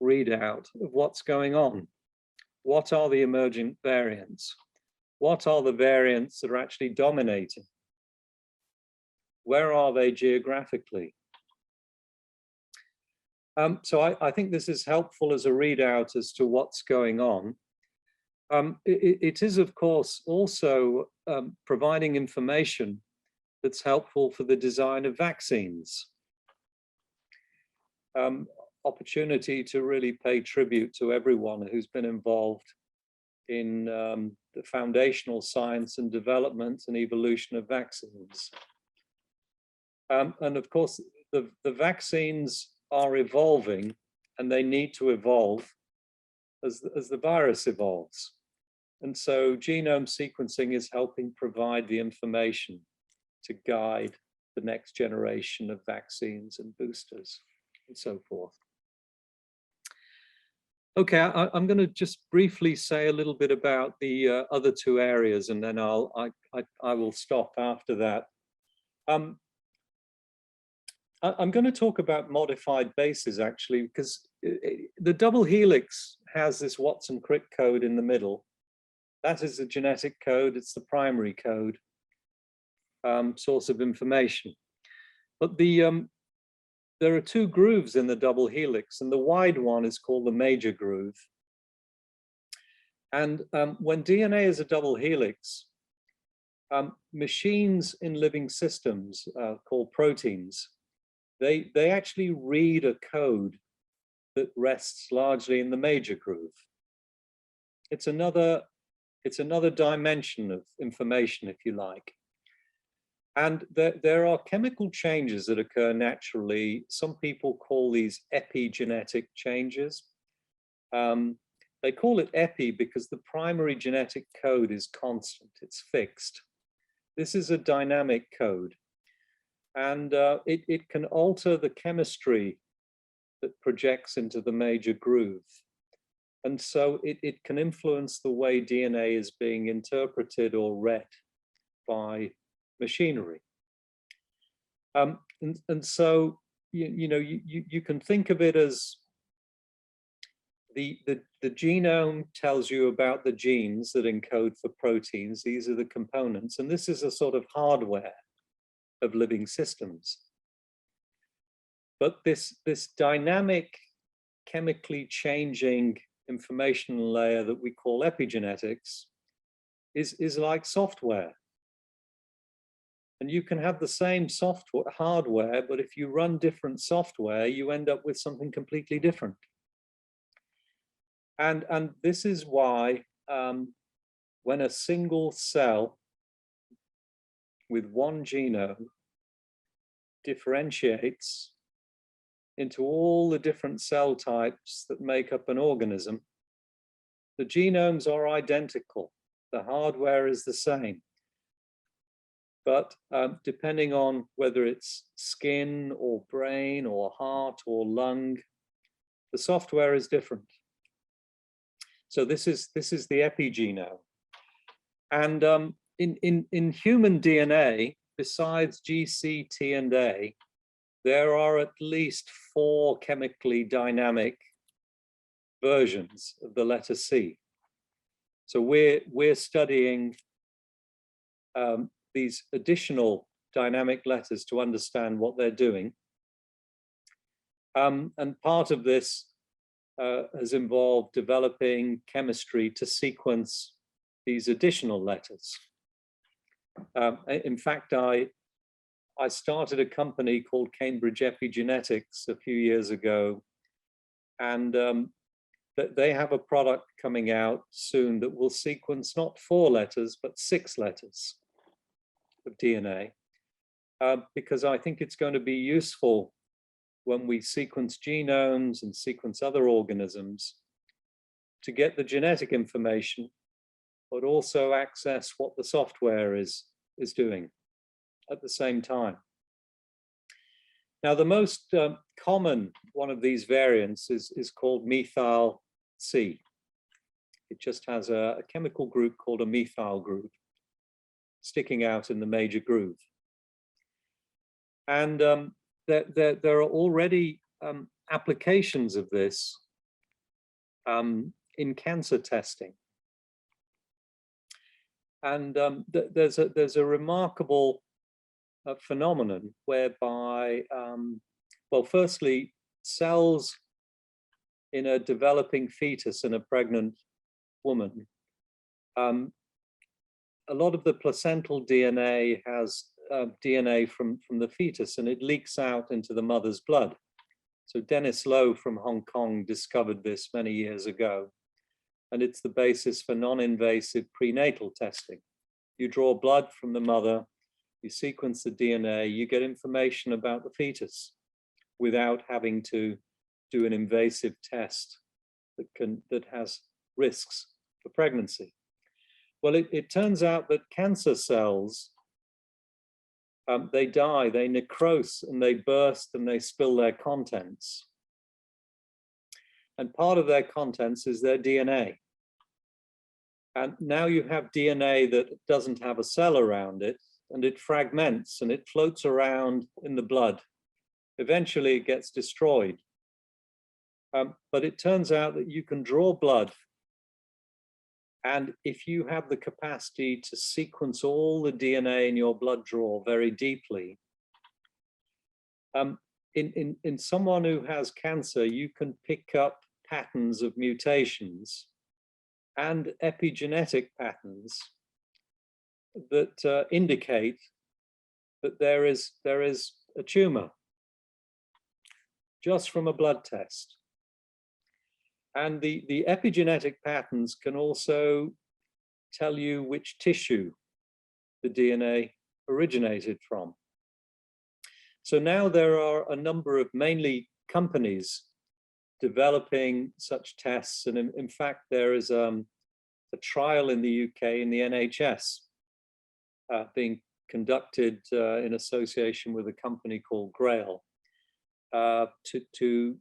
readout of what's going on. What are the emergent variants? What are the variants that are actually dominating? Where are they geographically? So I think this is helpful as a readout as to what's going on. It is, of course, also providing information that's helpful for the design of vaccines. Opportunity to really pay tribute to everyone who's been involved in the foundational science and development and evolution of vaccines. And of course, the vaccines are evolving, and they need to evolve as the virus evolves. And so genome sequencing is helping provide the information to guide the next generation of vaccines and boosters and so forth. Okay, I'm going to just briefly say a little bit about the other two areas, and then I will stop after that. I'm going to talk about modified bases, actually, because the double helix has this Watson-Crick code in the middle. That is the genetic code. It's the primary code, source of information. But the there are two grooves in the double helix, and the wide one is called the major groove. And when DNA is a double helix, machines in living systems called proteins, they actually read a code that rests largely in the major groove. It's another dimension of information, if you like. And there are chemical changes that occur naturally. Some people call these epigenetic changes. They call it epi because the primary genetic code is constant, it's fixed. This is a dynamic code. And it can alter the chemistry that projects into the major groove. And so it can influence the way DNA is being interpreted or read by machinery. And so, you can think of it as the genome tells you about the genes that encode for proteins. These are the components, and this is a sort of hardware of living systems. But this dynamic, chemically changing information layer that we call epigenetics is like software. And you can have the same hardware, but if you run different software, you end up with something completely different. And this is why when a single cell with one genome differentiates into all the different cell types that make up an organism, the genomes are identical. The hardware is the same. But depending on whether it's skin or brain or heart or lung, the software is different. So this is the epigenome. And in human DNA, besides G, C, T, and A, there are at least 4 chemically dynamic versions of the letter C. So we're studying these additional dynamic letters to understand what they're doing. And part of this has involved developing chemistry to sequence these additional letters. In fact, I started a company called Cambridge Epigenetics a few years ago, and they have a product coming out soon that will sequence not 4 letters, but 6 letters of DNA, because I think it's going to be useful when we sequence genomes and sequence other organisms to get the genetic information, but also access what the software is doing at the same time. Now, the most common one of these variants is called methyl C. It just has a chemical group called a methyl group sticking out in the major groove. And there are already applications of this in cancer testing. And there's a remarkable phenomenon whereby, well, firstly, cells in a developing fetus in a pregnant woman, a lot of the placental DNA has DNA from the fetus, and it leaks out into the mother's blood. So Dennis Lowe from Hong Kong discovered this many years ago, and it's the basis for non-invasive prenatal testing. You draw blood from the mother, you sequence the DNA, you get information about the fetus without having to do an invasive test that has risks for pregnancy. Well, it turns out that cancer cells, they die, they necrose, and they burst, and they spill their contents. And part of their contents is their DNA. And now you have DNA that doesn't have a cell around it, and it fragments, and it floats around in the blood. Eventually, it gets destroyed. But it turns out that you can draw blood, and if you have the capacity to sequence all the DNA in your blood draw very deeply, in someone who has cancer, you can pick up patterns of mutations and epigenetic patterns that indicate that there is a tumor just from a blood test. And the epigenetic patterns can also tell you which tissue the DNA originated from. So now there are a number of mainly companies developing such tests. And in fact, there is a trial in the UK in the NHS being conducted in association with a company called Grail to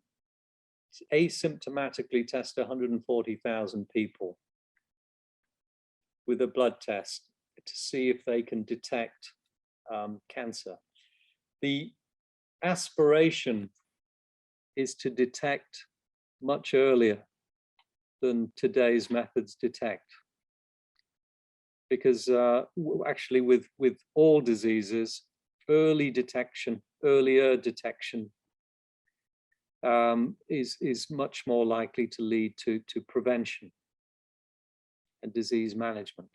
asymptomatically test 140,000 people with a blood test to see if they can detect cancer. The aspiration is to detect much earlier than today's methods detect. Because actually with all diseases, early detection, earlier detection is much more likely to lead to prevention and disease management.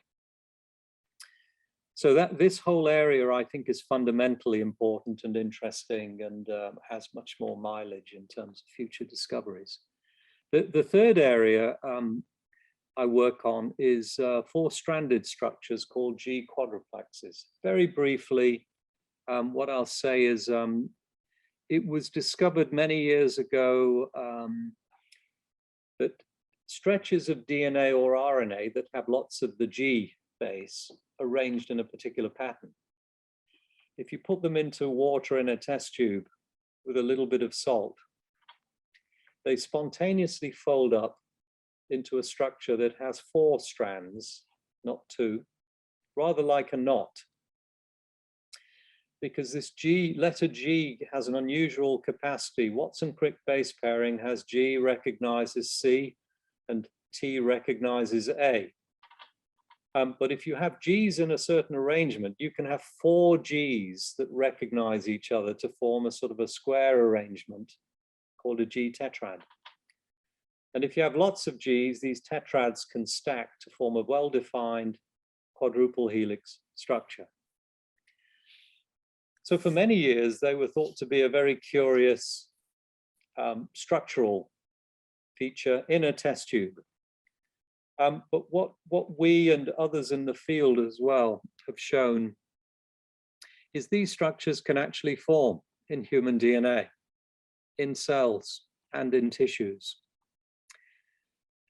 So that this whole area, I think, is fundamentally important and interesting, and has much more mileage in terms of future discoveries. The third area I work on is four-stranded structures called G-quadruplexes. Very briefly, what I'll say is it was discovered many years ago that stretches of DNA or RNA that have lots of the G base arranged in a particular pattern. If you put them into water in a test tube with a little bit of salt, they spontaneously fold up into a structure that has four strands, not two, rather like a knot. Because this letter G has an unusual capacity. Watson-Crick base pairing has G recognizes C and T recognizes A. But if you have G's in a certain arrangement, you can have four G's that recognize each other to form a sort of a square arrangement called a G tetrad. And if you have lots of G's, these tetrads can stack to form a well-defined quadruple helix structure. So for many years, they were thought to be a very curious structural feature in a test tube. But what we and others in the field as well have shown is these structures can actually form in human DNA, in cells and in tissues.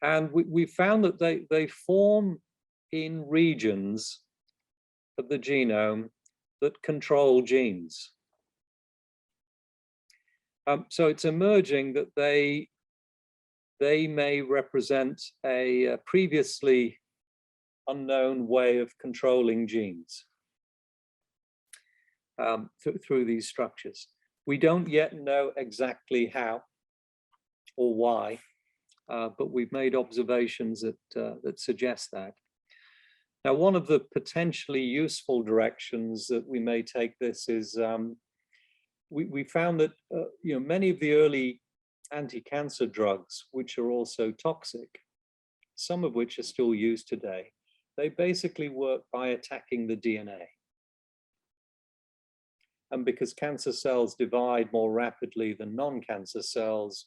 And we found that they form in regions of the genome that control genes. So it's emerging that they may represent a previously unknown way of controlling genes through these structures. We don't yet know exactly how or why, but we've made observations that suggest that. Now, one of the potentially useful directions that we may take this is we found that many of the early anti-cancer drugs, which are also toxic, some of which are still used today, they basically work by attacking the DNA. And because cancer cells divide more rapidly than non-cancer cells,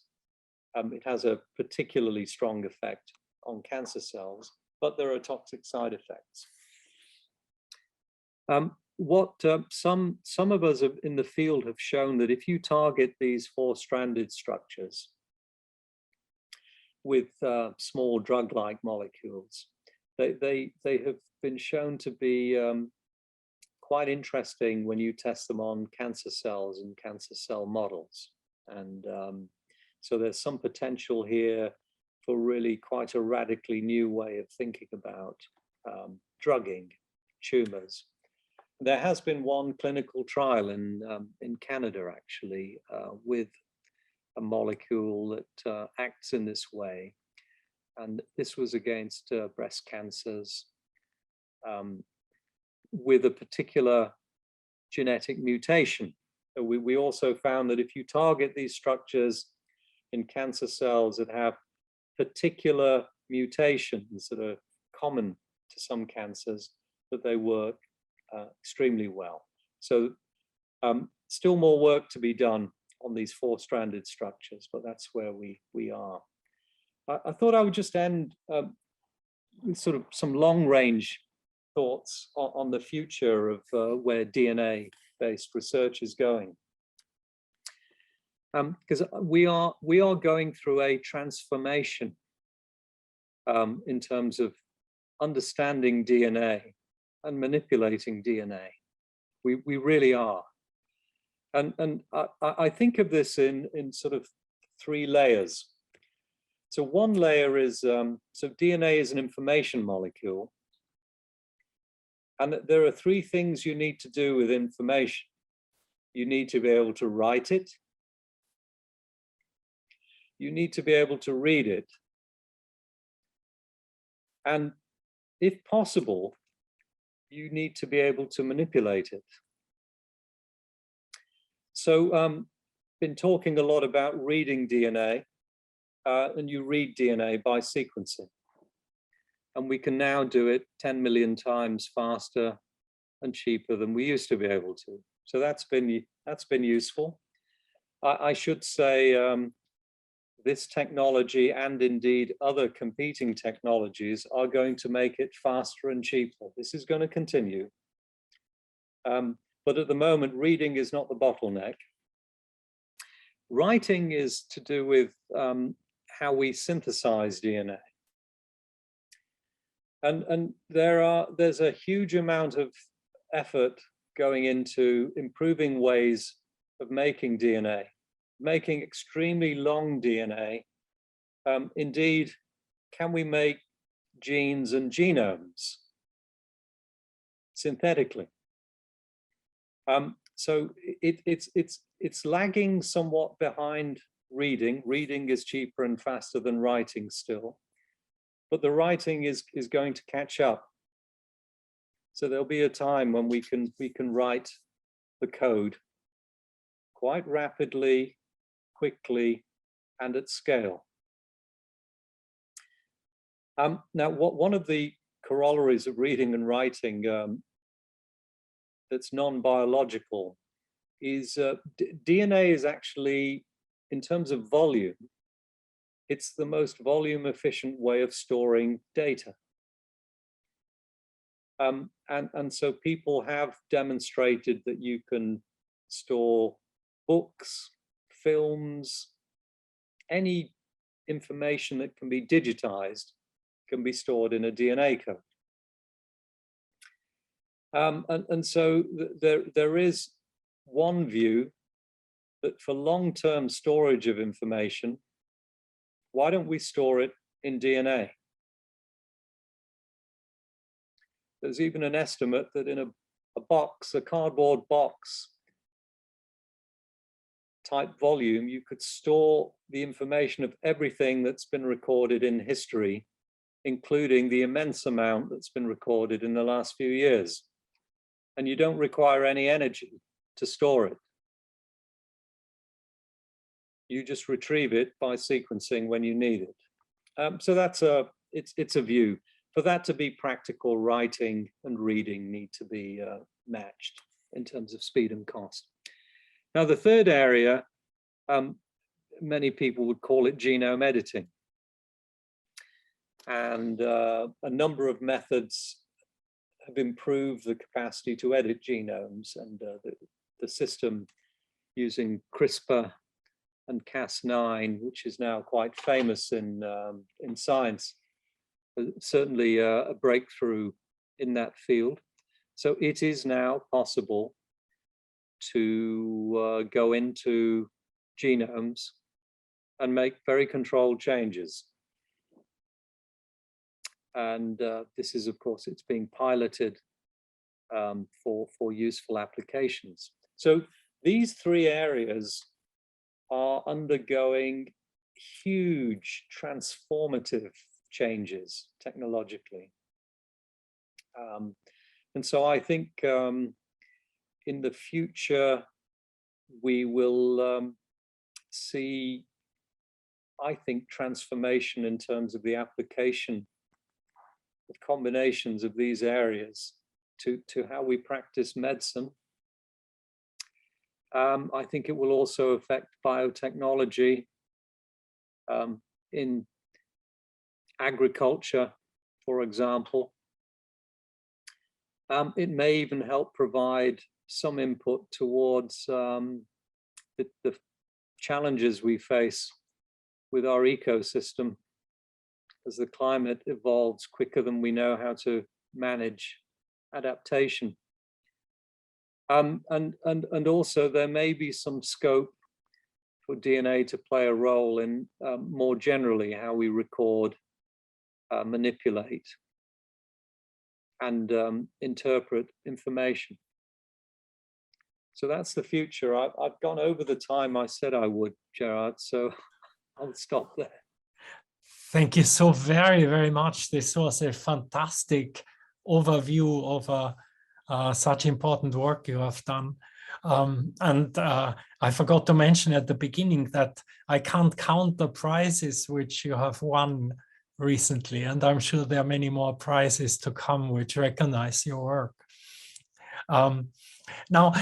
it has a particularly strong effect on cancer cells, but there are toxic side effects. Some of us in the field have shown that if you target these four-stranded structures with small drug-like molecules, they have been shown to be quite interesting when you test them on cancer cells and cancer cell models. And so there's some potential here for really quite a radically new way of thinking about drugging tumors. There has been one clinical trial in Canada, actually, with a molecule that acts in this way. And this was against breast cancers with a particular genetic mutation We also found that if you target these structures in cancer cells that have particular mutations that are common to some cancers, that they work extremely well. So still more work to be done on these four-stranded structures, but that's where we are. I thought I would just end with sort of some long-range thoughts on the future of where DNA-based research is going. Because we are going through a transformation in terms of understanding DNA and manipulating DNA. We really are. And I think of this in sort of three layers. So one layer is, so DNA is an information molecule. And there are three things you need to do with information. You need to be able to write it. You need to be able to read it. And if possible, you need to be able to manipulate it. So been talking a lot about reading DNA, and you read DNA by sequencing. And we can now do it 10 million times faster and cheaper than we used to be able to. So that's been useful. I should say this technology and indeed other competing technologies are going to make it faster and cheaper. This is going to continue. But at the moment, reading is not the bottleneck. Writing is to do with how we synthesize DNA. And there's a huge amount of effort going into improving ways of making DNA, making extremely long DNA. Indeed, can we make genes and genomes synthetically? So it's lagging somewhat behind reading. Reading is cheaper and faster than writing still, but the writing is going to catch up. So there'll be a time when we can write the code quite rapidly, quickly, and at scale. Now, one of the corollaries of reading and writing that's non-biological is DNA is actually, in terms of volume, it's the most volume efficient way of storing data. And so people have demonstrated that you can store books, films, any information that can be digitized can be stored in a DNA code. And so there is one view that for long-term storage of information, why don't we store it in DNA? There's even an estimate that in a box, a cardboard box type volume, you could store the information of everything that's been recorded in history, including the immense amount that's been recorded in the last few years. And you don't require any energy to store it. You just retrieve it by sequencing when you need it. So that's it's a view. For that to be practical, writing and reading need to be matched in terms of speed and cost. Now, the third area, many people would call it genome editing. And a number of methods have improved the capacity to edit genomes, and the system using CRISPR and Cas9, which is now quite famous in science, certainly a breakthrough in that field. So it is now possible to go into genomes and make very controlled changes. And this is, of course, it's being piloted for useful applications. So these three areas are undergoing huge transformative changes technologically. And so I think in the future, we will see, I think, transformation in terms of the application of combinations of these areas to how we practice medicine. I think it will also affect biotechnology in agriculture, for example. It may even help provide some input towards the challenges we face with our ecosystem as the climate evolves quicker than we know how to manage adaptation. And also there may be some scope for DNA to play a role in more generally how we record, manipulate, and interpret information. So that's the future. I've gone over the time I said I would, Gerard, so I'll stop there. Thank you so very, very much. This was a fantastic overview of such important work you have done. I forgot to mention at the beginning that I can't count the prizes which you have won recently, and I'm sure there are many more prizes to come which recognize your work. Now,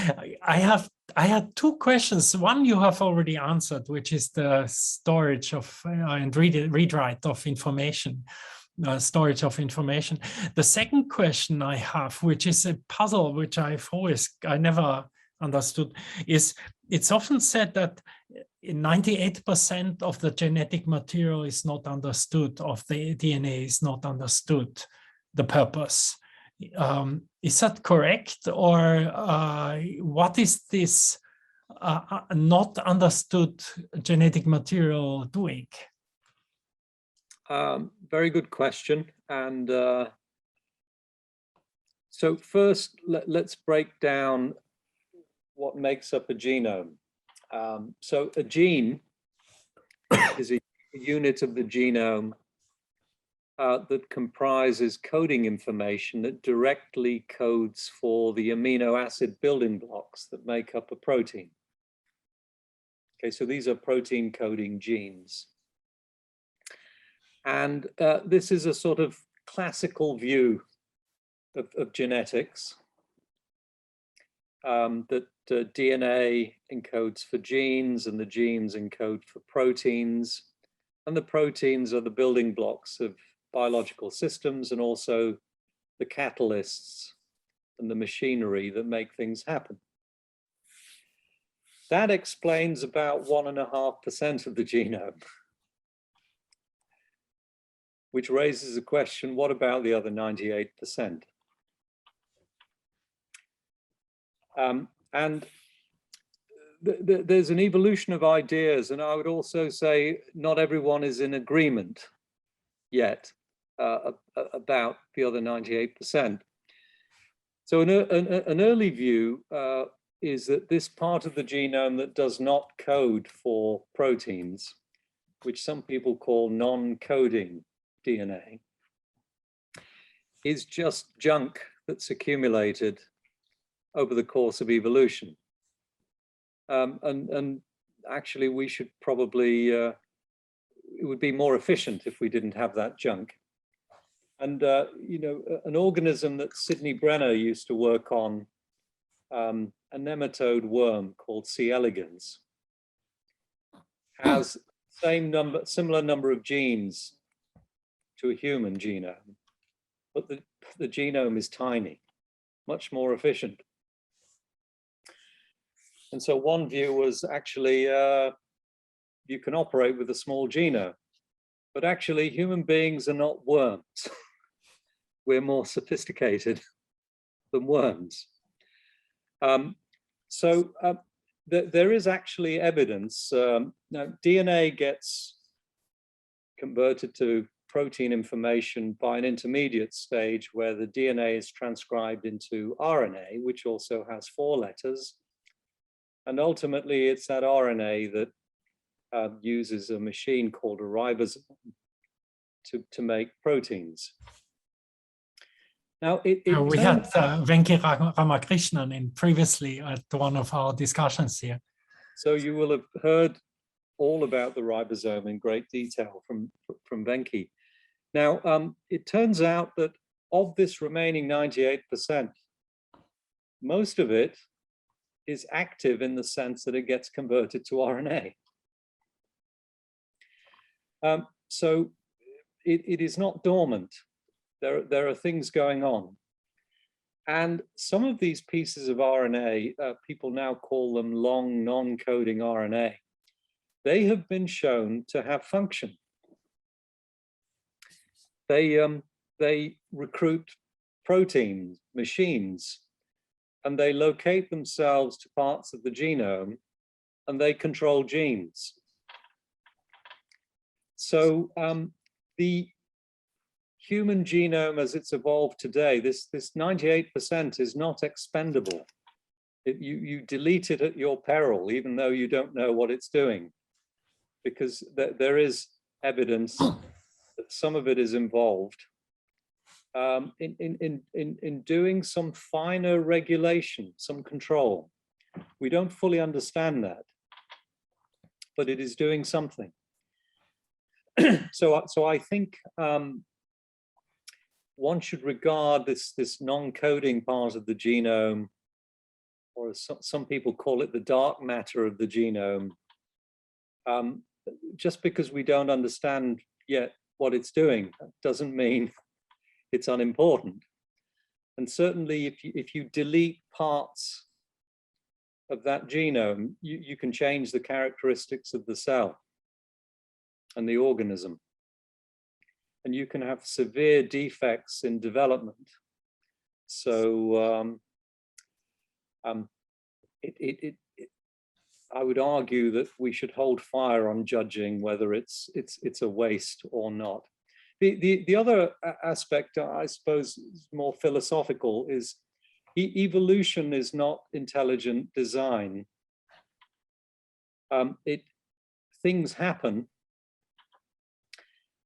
I had two questions. One you have already answered, which is the storage of and read-write of information. Storage of information. The second question I have, which is a puzzle which I never understood, is it's often said that 98% of the genetic material is not understood, of the DNA is not understood, the purpose. Is that correct? Or what is this not understood genetic material doing? Very good question. And so first, let's break down what makes up a genome. So a gene is a unit of the genome that comprises coding information that directly codes for the amino acid building blocks that make up a protein. Okay, so these are protein coding genes. And this is a sort of classical view of genetics, that DNA encodes for genes and the genes encode for proteins, and the proteins are the building blocks of biological systems and also the catalysts and the machinery that make things happen. That explains about 1.5% of the genome, which raises a question, what about the other 98%? And there's an evolution of ideas, and I would also say not everyone is in agreement yet about the other 98%. So an early view is that this part of the genome that does not code for proteins, which some people call non-coding DNA, is just junk that's accumulated over the course of evolution. And actually we should probably, it would be more efficient if we didn't have that junk. And, you know, an organism that Sidney Brenner used to work on, a nematode worm called C. elegans, has similar number of genes to a human genome, but the genome is tiny, much more efficient. And so one view was actually, you can operate with a small genome, but actually human beings are not worms. We're more sophisticated than worms. There is actually evidence. Now, DNA gets converted to protein information by an intermediate stage where the DNA is transcribed into RNA, which also has 4 letters. And ultimately, it's that RNA that uses a machine called a ribosome to make proteins. Now, we had Venki Ramakrishnan in previously at one of our discussions here. So you will have heard all about the ribosome in great detail from Venki. Now, it turns out that of this remaining 98%, most of it is active in the sense that it gets converted to RNA. So it is not dormant. There are things going on. And some of these pieces of RNA, people now call them long non-coding RNA. They have been shown to have function. They recruit proteins, machines, and they locate themselves to parts of the genome, and they control genes. So the human genome as it's evolved today, this 98% is not expendable. You delete it at your peril, even though you don't know what it's doing, because there is evidence that some of it is involved in doing some finer regulation, some control. We don't fully understand that, but it is doing something. So I think one should regard this non-coding part of the genome, or as some people call it, the dark matter of the genome. Just because we don't understand yet what it's doing doesn't mean it's unimportant. And certainly if you delete parts of that genome, you can change the characteristics of the cell and the organism. And you can have severe defects in development. So I would argue that we should hold fire on judging whether it's a waste or not. The other aspect, I suppose, is more philosophical, is evolution is not intelligent design. Things happen,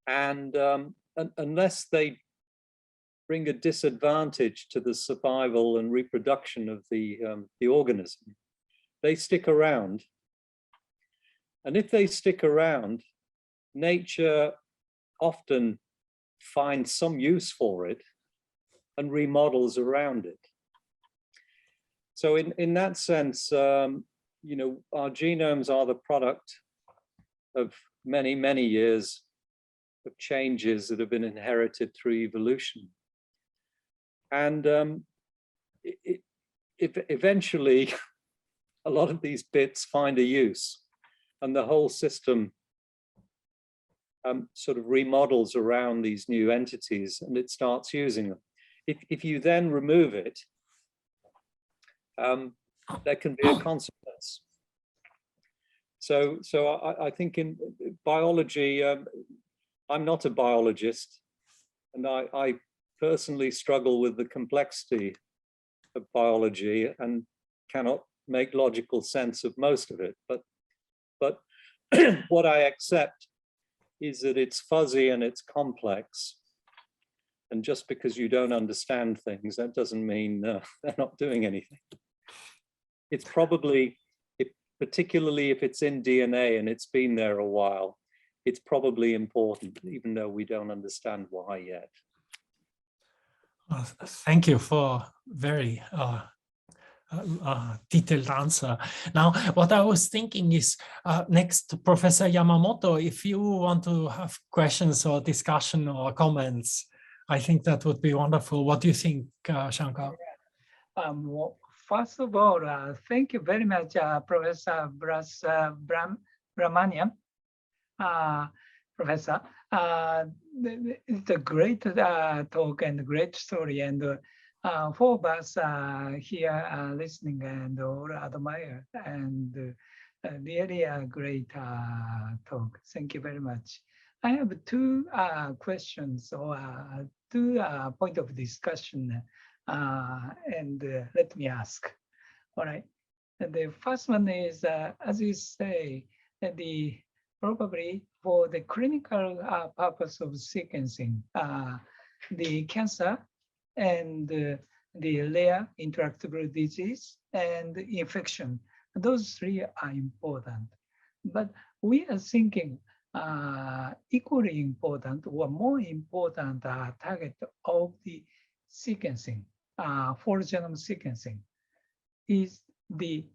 and unless they bring a disadvantage to the survival and reproduction of the organism, they stick around. And if they stick around, nature often finds some use for it and remodels around it. So in that sense, you know, our genomes are the product of many, many years of changes that have been inherited through evolution. And eventually, a lot of these bits find a use, and the whole system sort of remodels around these new entities, and it starts using them. If you then remove it, there can be a consequence. So I think in biology, I'm not a biologist, and I personally struggle with the complexity of biology and cannot make logical sense of most of it. But what I accept is that it's fuzzy and it's complex. And just because you don't understand things, that doesn't mean they're not doing anything. It's probably, particularly if it's in DNA and it's been there a while, it's probably important, even though we don't understand why yet. Thank you for very detailed answer. Now, what I was thinking is, next, Professor Yamamoto, if you want to have questions or discussion or comments, I think that would be wonderful. What do you think, Shankar? Well, first of all, thank you very much, Professor Balasubramanian. Professor, it's a great talk and great story, and for us here listening and all admire, and really a great talk. Thank you very much. I have two questions or two points of discussion, and let me ask. All right. And the first one is, as you say, probably for the clinical purpose of sequencing, the cancer and the rare intractable disease and infection those three are important. But we are thinking equally important or more important target of the sequencing, for genome sequencing, is the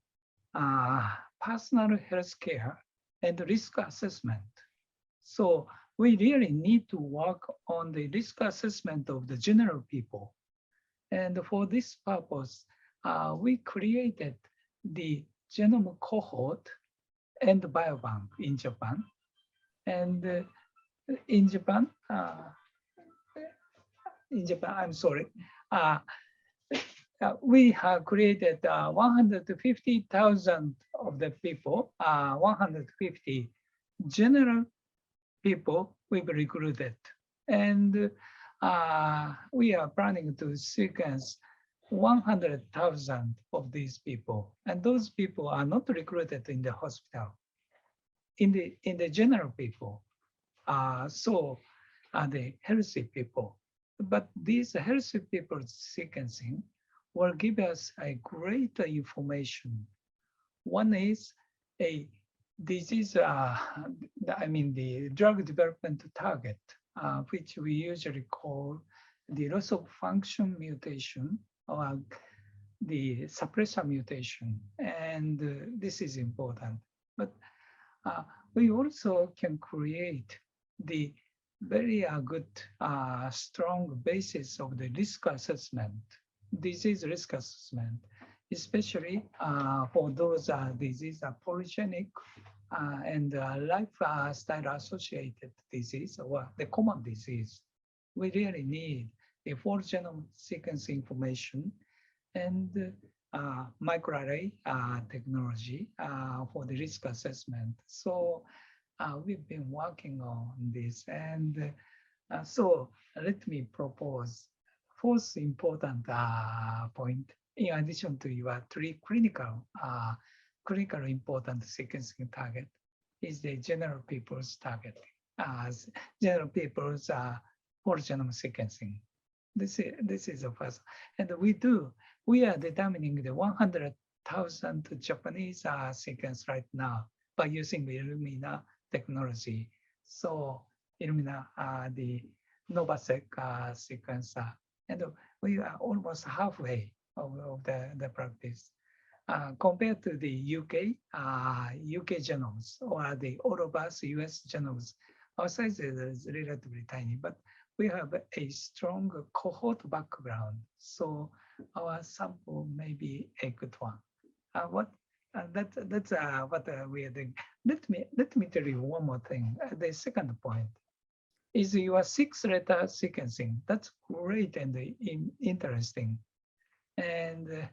personal health care and risk assessment. So we really need to work on the risk assessment of the general people. And for this purpose, we created the genome cohort and biobank in Japan. And in Japan, I'm sorry, we have created 150,000 of the people, 150 general people we've recruited. And we are planning to sequence 100,000 of these people. And those people are not recruited in the hospital. In the general people, so are the healthy people. But these healthy people sequencing will give us a greater information. One is a disease, the drug development target, which we usually call the loss of function mutation or the suppressor mutation. And this is important. But we also can create the very good, strong basis of the risk assessment, disease risk assessment, especially for those diseases are polygenic and lifestyle associated disease or the common disease. We really need a full genome sequence information and microarray technology for the risk assessment. So we've been working on this. And so let me propose fourth important point, in addition to your three clinical important sequencing target, is the general people's target, general people's whole genome sequencing. This is the first. And we are determining the 100,000 Japanese sequence right now by using the Illumina technology. So Illumina, the Novasec sequencer, and we are almost halfway of the practice. Compared to the UK genomes or the all of us US genomes, our size is relatively tiny, but we have a strong cohort background. So our sample may be a good one. That's what we are doing. Let me tell you one more thing. The second point is your 6-letter sequencing. That's great and interesting. And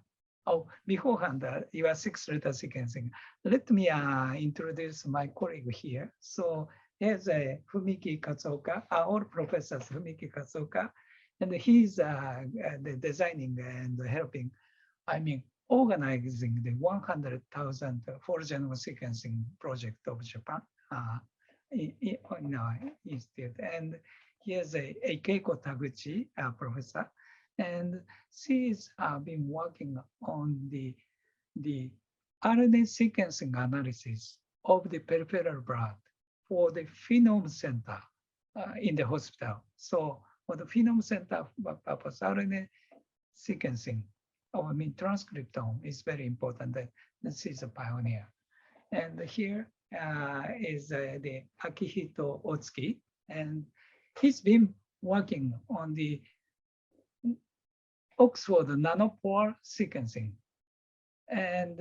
beforehand, your 6-letter sequencing. Let me introduce my colleague here. So here's Fumiki Katsuoka, all professors Fumiki Katsuoka, and he's designing and helping, organizing the 100,000 full genome sequencing project of Japan in our institute. And here's a Keiko Taguchi, professor, and she's been working on the RNA sequencing analysis of the peripheral blood for the phenome center in the hospital. So for the phenome center purpose, RNA sequencing, transcriptome is very important. That this is a pioneer. And here is the Akihito Otsuki, and he's been working on the Oxford nanopore sequencing. And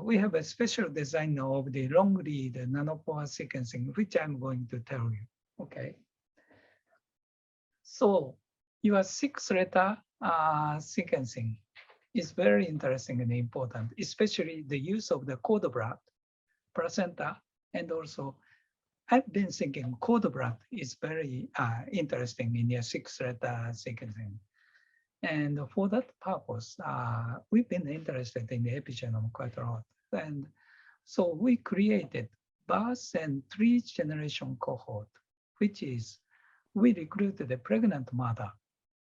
we have a special design of the long read nanopore sequencing, which I'm going to tell you. Okay. So your 6-letter sequencing is very interesting and important, especially the use of the cord blood, placenta, and also I've been thinking cord blood is very interesting in your 6-letter sequencing. And for that purpose, we've been interested in the epigenome quite a lot. And so we created birth and 3-generation cohort, which is we recruited a pregnant mother,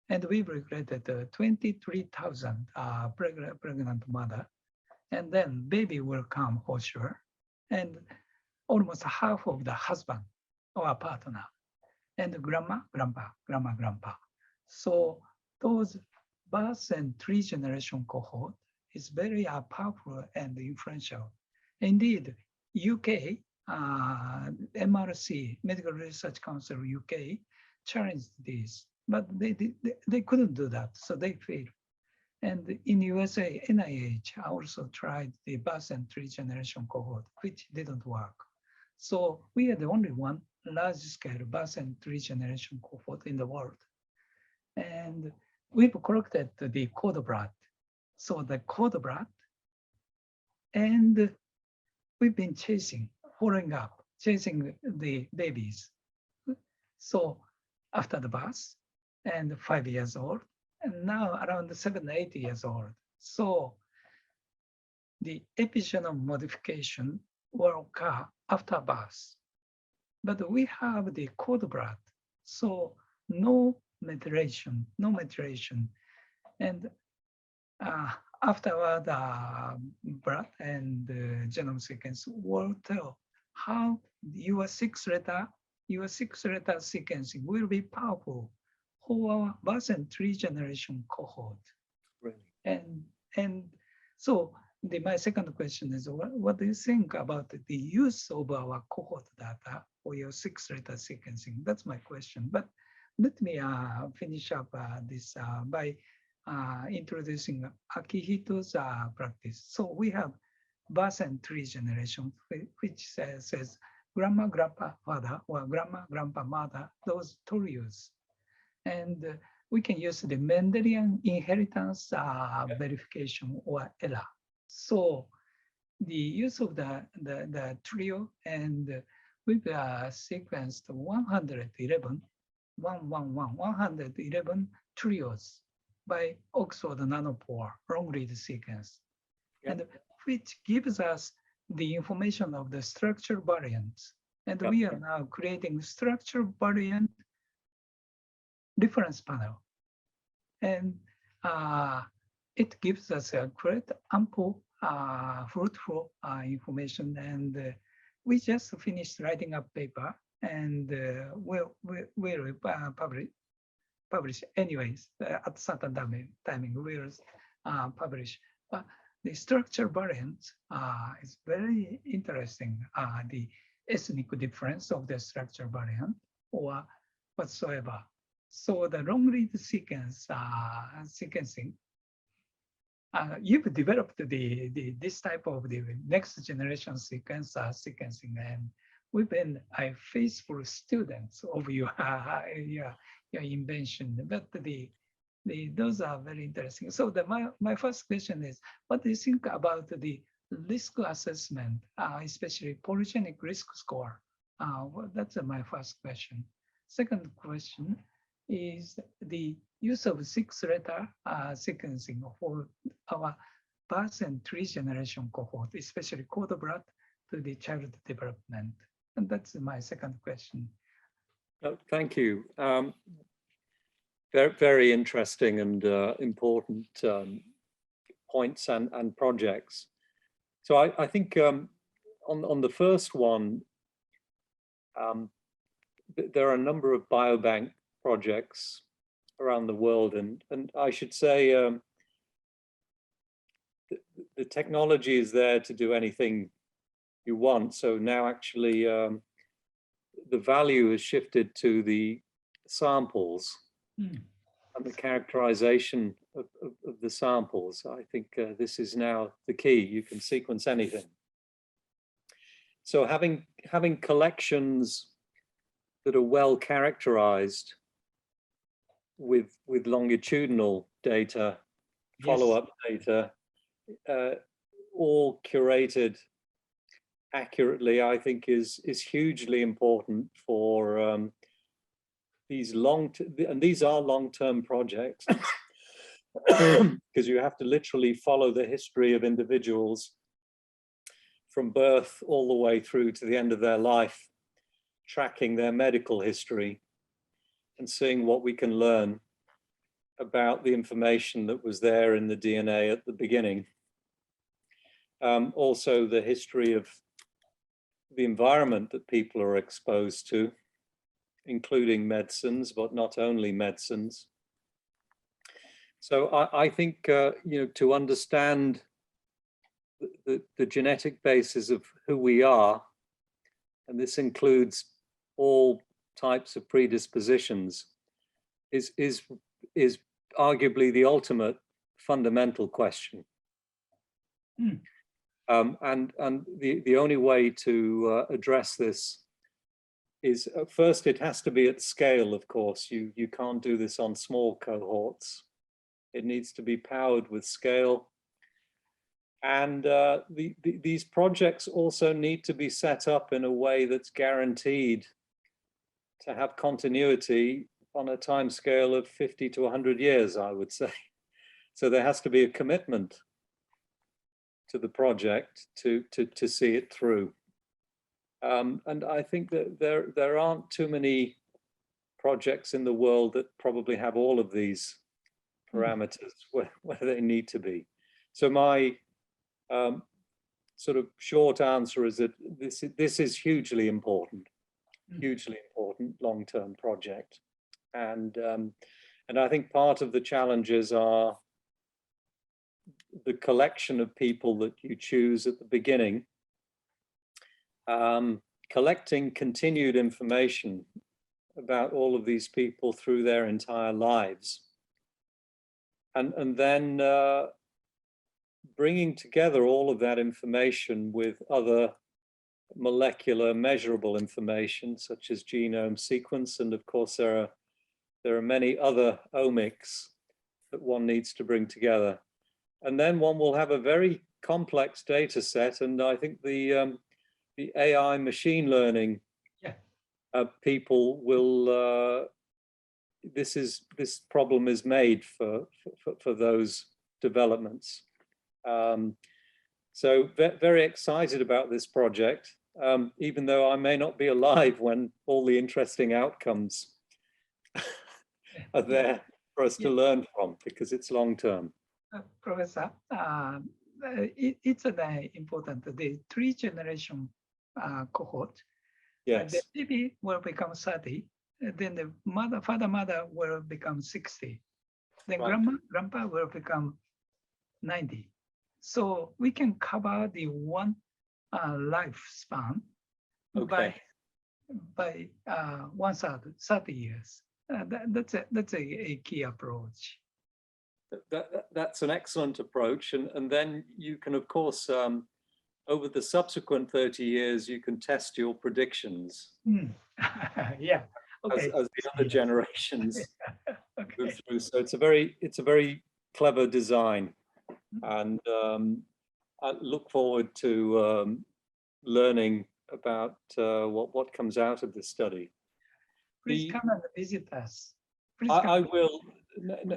and we recruited 23,000 pregnant mother. and then baby will come for sure, and almost half of the husband or partner, and grandma, grandpa, grandma, grandpa. So those birth and 3-generation cohort is very powerful and influential. Indeed, UK, MRC, Medical Research Council UK, challenged this, but they couldn't do that, so they failed. And in USA, NIH also tried the birth and 3-generation cohort, which didn't work. So we are the only one large-scale birth and 3-generation cohort in the world. And we've collected the cord blood. So the cord blood, and we've been following up, chasing the babies. So after the birth, and 5 years old, and now around 7, 8 years old. So the epigenome modification will occur after birth. But we have the cord blood, so no maturation. And afterward, blood and genome sequence will tell how your six-letter sequencing will be powerful for our birth and 3-generation cohort. Really? And so my second question is, what do you think about the use of our cohort data for your 6-letter sequencing? That's my question. But let me finish up this by introducing Akihito's practice. So we have birth and 3-generation, which says grandma, grandpa, father, or grandma, grandpa, mother, those trios. And we can use the Mendelian inheritance verification or ELA. So the use of the trio, and we've sequenced 111 trios by Oxford Nanopore long-read sequence, and which gives us the information of the structure variants. And we are now creating structure variant reference panel. And it gives us a great ample, fruitful information. And we just finished writing a paper, and we'll publish anyways at certain timing. We'll publish. But the structure variant is very interesting. The ethnic difference of the structure variant or whatsoever. So the long-read sequencing, you've developed this type of the next generation sequencing, and we've been faithful students of your invention. But those are very interesting. So my first question is, what do you think about the risk assessment, especially polygenic risk score? That's my first question. Second question is the use of 6-letter sequencing for our birth and 3-generation cohort, especially cord blood to the child development. And that's my second question. Oh, thank you. Very, very interesting and important points and projects. So I think on the first one, there are a number of biobank projects around the world, and I should say the technology is there to do anything you want. So now actually the value is shifted to the samples and the characterization of the samples. I think this is now the key. You can sequence anything. So having collections that are well characterized with longitudinal data, follow-up data, all curated accurately, I think is hugely important for these these are long-term projects because you have to literally follow the history of individuals from birth all the way through to the end of their life, tracking their medical history and seeing what we can learn about the information that was there in the DNA at the beginning. Also the history of the environment that people are exposed to, including medicines, but not only medicines. So I think, to understand the genetic basis of who we are, and this includes all types of predispositions, is arguably the ultimate fundamental question. And the only way to address this is, first, it has to be at scale, of course. You can't do this on small cohorts. It needs to be powered with scale. And these projects also need to be set up in a way that's guaranteed to have continuity on a time scale of 50 to 100 years, I would say. So there has to be a commitment to the project to see it through. And I think that there aren't too many projects in the world that probably have all of these parameters where they need to be. So my sort of short answer is that this is hugely important long-term project. And I think part of the challenges are the collection of people that you choose at the beginning, collecting continued information about all of these people through their entire lives, and then bringing together all of that information with other molecular measurable information such as genome sequence, and of course there are many other omics that one needs to bring together, and then one will have a very complex data set. And I think the AI machine learning people will this problem is made for those developments. So very excited about this project, even though I may not be alive when all the interesting outcomes are there for us to learn from, because it's long term. Professor, it's important. The 3 generation cohort, Yes. the baby will become 30, then the father, mother will become 60, then Right. grandpa will become 90. So we can cover the one lifespan by 30 years. That's a key approach. That's an excellent approach, and then you can, of course, over the subsequent 30 years, you can test your predictions. Yeah. Okay. As the other generations Okay. move through. So it's a very clever design, and I look forward to learning about what comes out of this study. Please come and visit us. I will.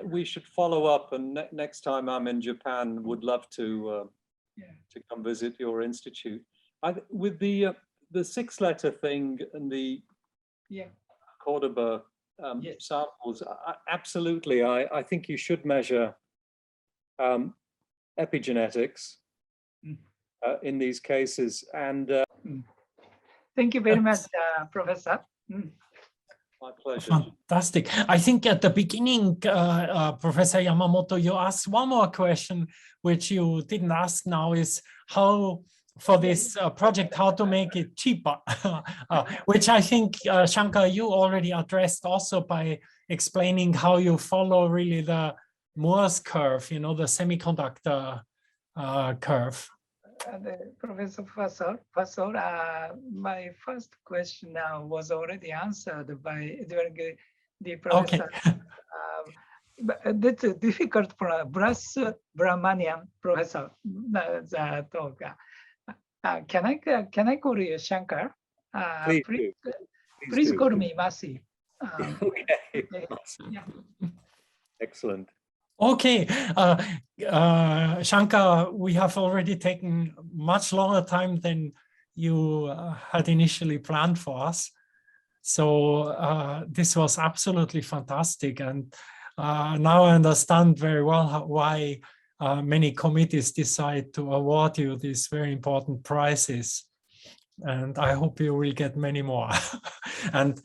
We should follow up, and next time I'm in Japan, would love to come visit your institute. With the 6-letter thing and the Cordoba samples, absolutely. I think you should measure epigenetics in these cases. And thank you very much, Professor. My pleasure. Fantastic. I think at the beginning, Professor Yamamoto, you asked one more question, which you didn't ask now, is how, for this project, how to make it cheaper, which I think, Shankar, you already addressed also by explaining how you follow really the Moore's curve, the semiconductor curve. Professor Fasol, my first question now was already answered during the professor. Okay. But that's difficult for Balasubramanian professor talk. Can I call you Shankar? Please call me Masi. Okay. Yeah. Excellent. Okay, Shankar, we have already taken much longer time than you had initially planned for us. So this was absolutely fantastic. And now I understand very well why many committees decide to award you these very important prizes. And I hope you will get many more. And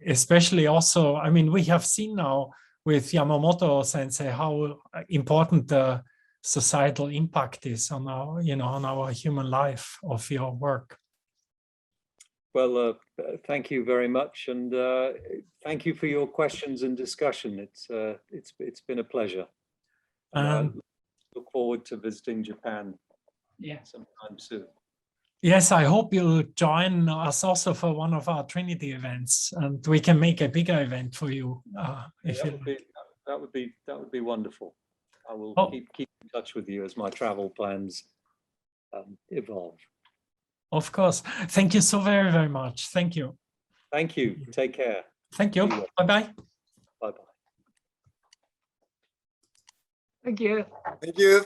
especially also, I mean, we have seen now with Yamamoto sensei how important the societal impact is on our, on our human life of your work. Well, thank you very much, and thank you for your questions and discussion. It's been a pleasure. And look forward to visiting Japan sometime soon. Yes, I hope you'll join us also for one of our Trinity events, and we can make a bigger event for you. That would be wonderful. I will keep in touch with you as my travel plans evolve. Of course. Thank you so very, very much. Thank you. Thank you. Take care. Thank you. Bye-bye. Bye-bye. Thank you. Thank you.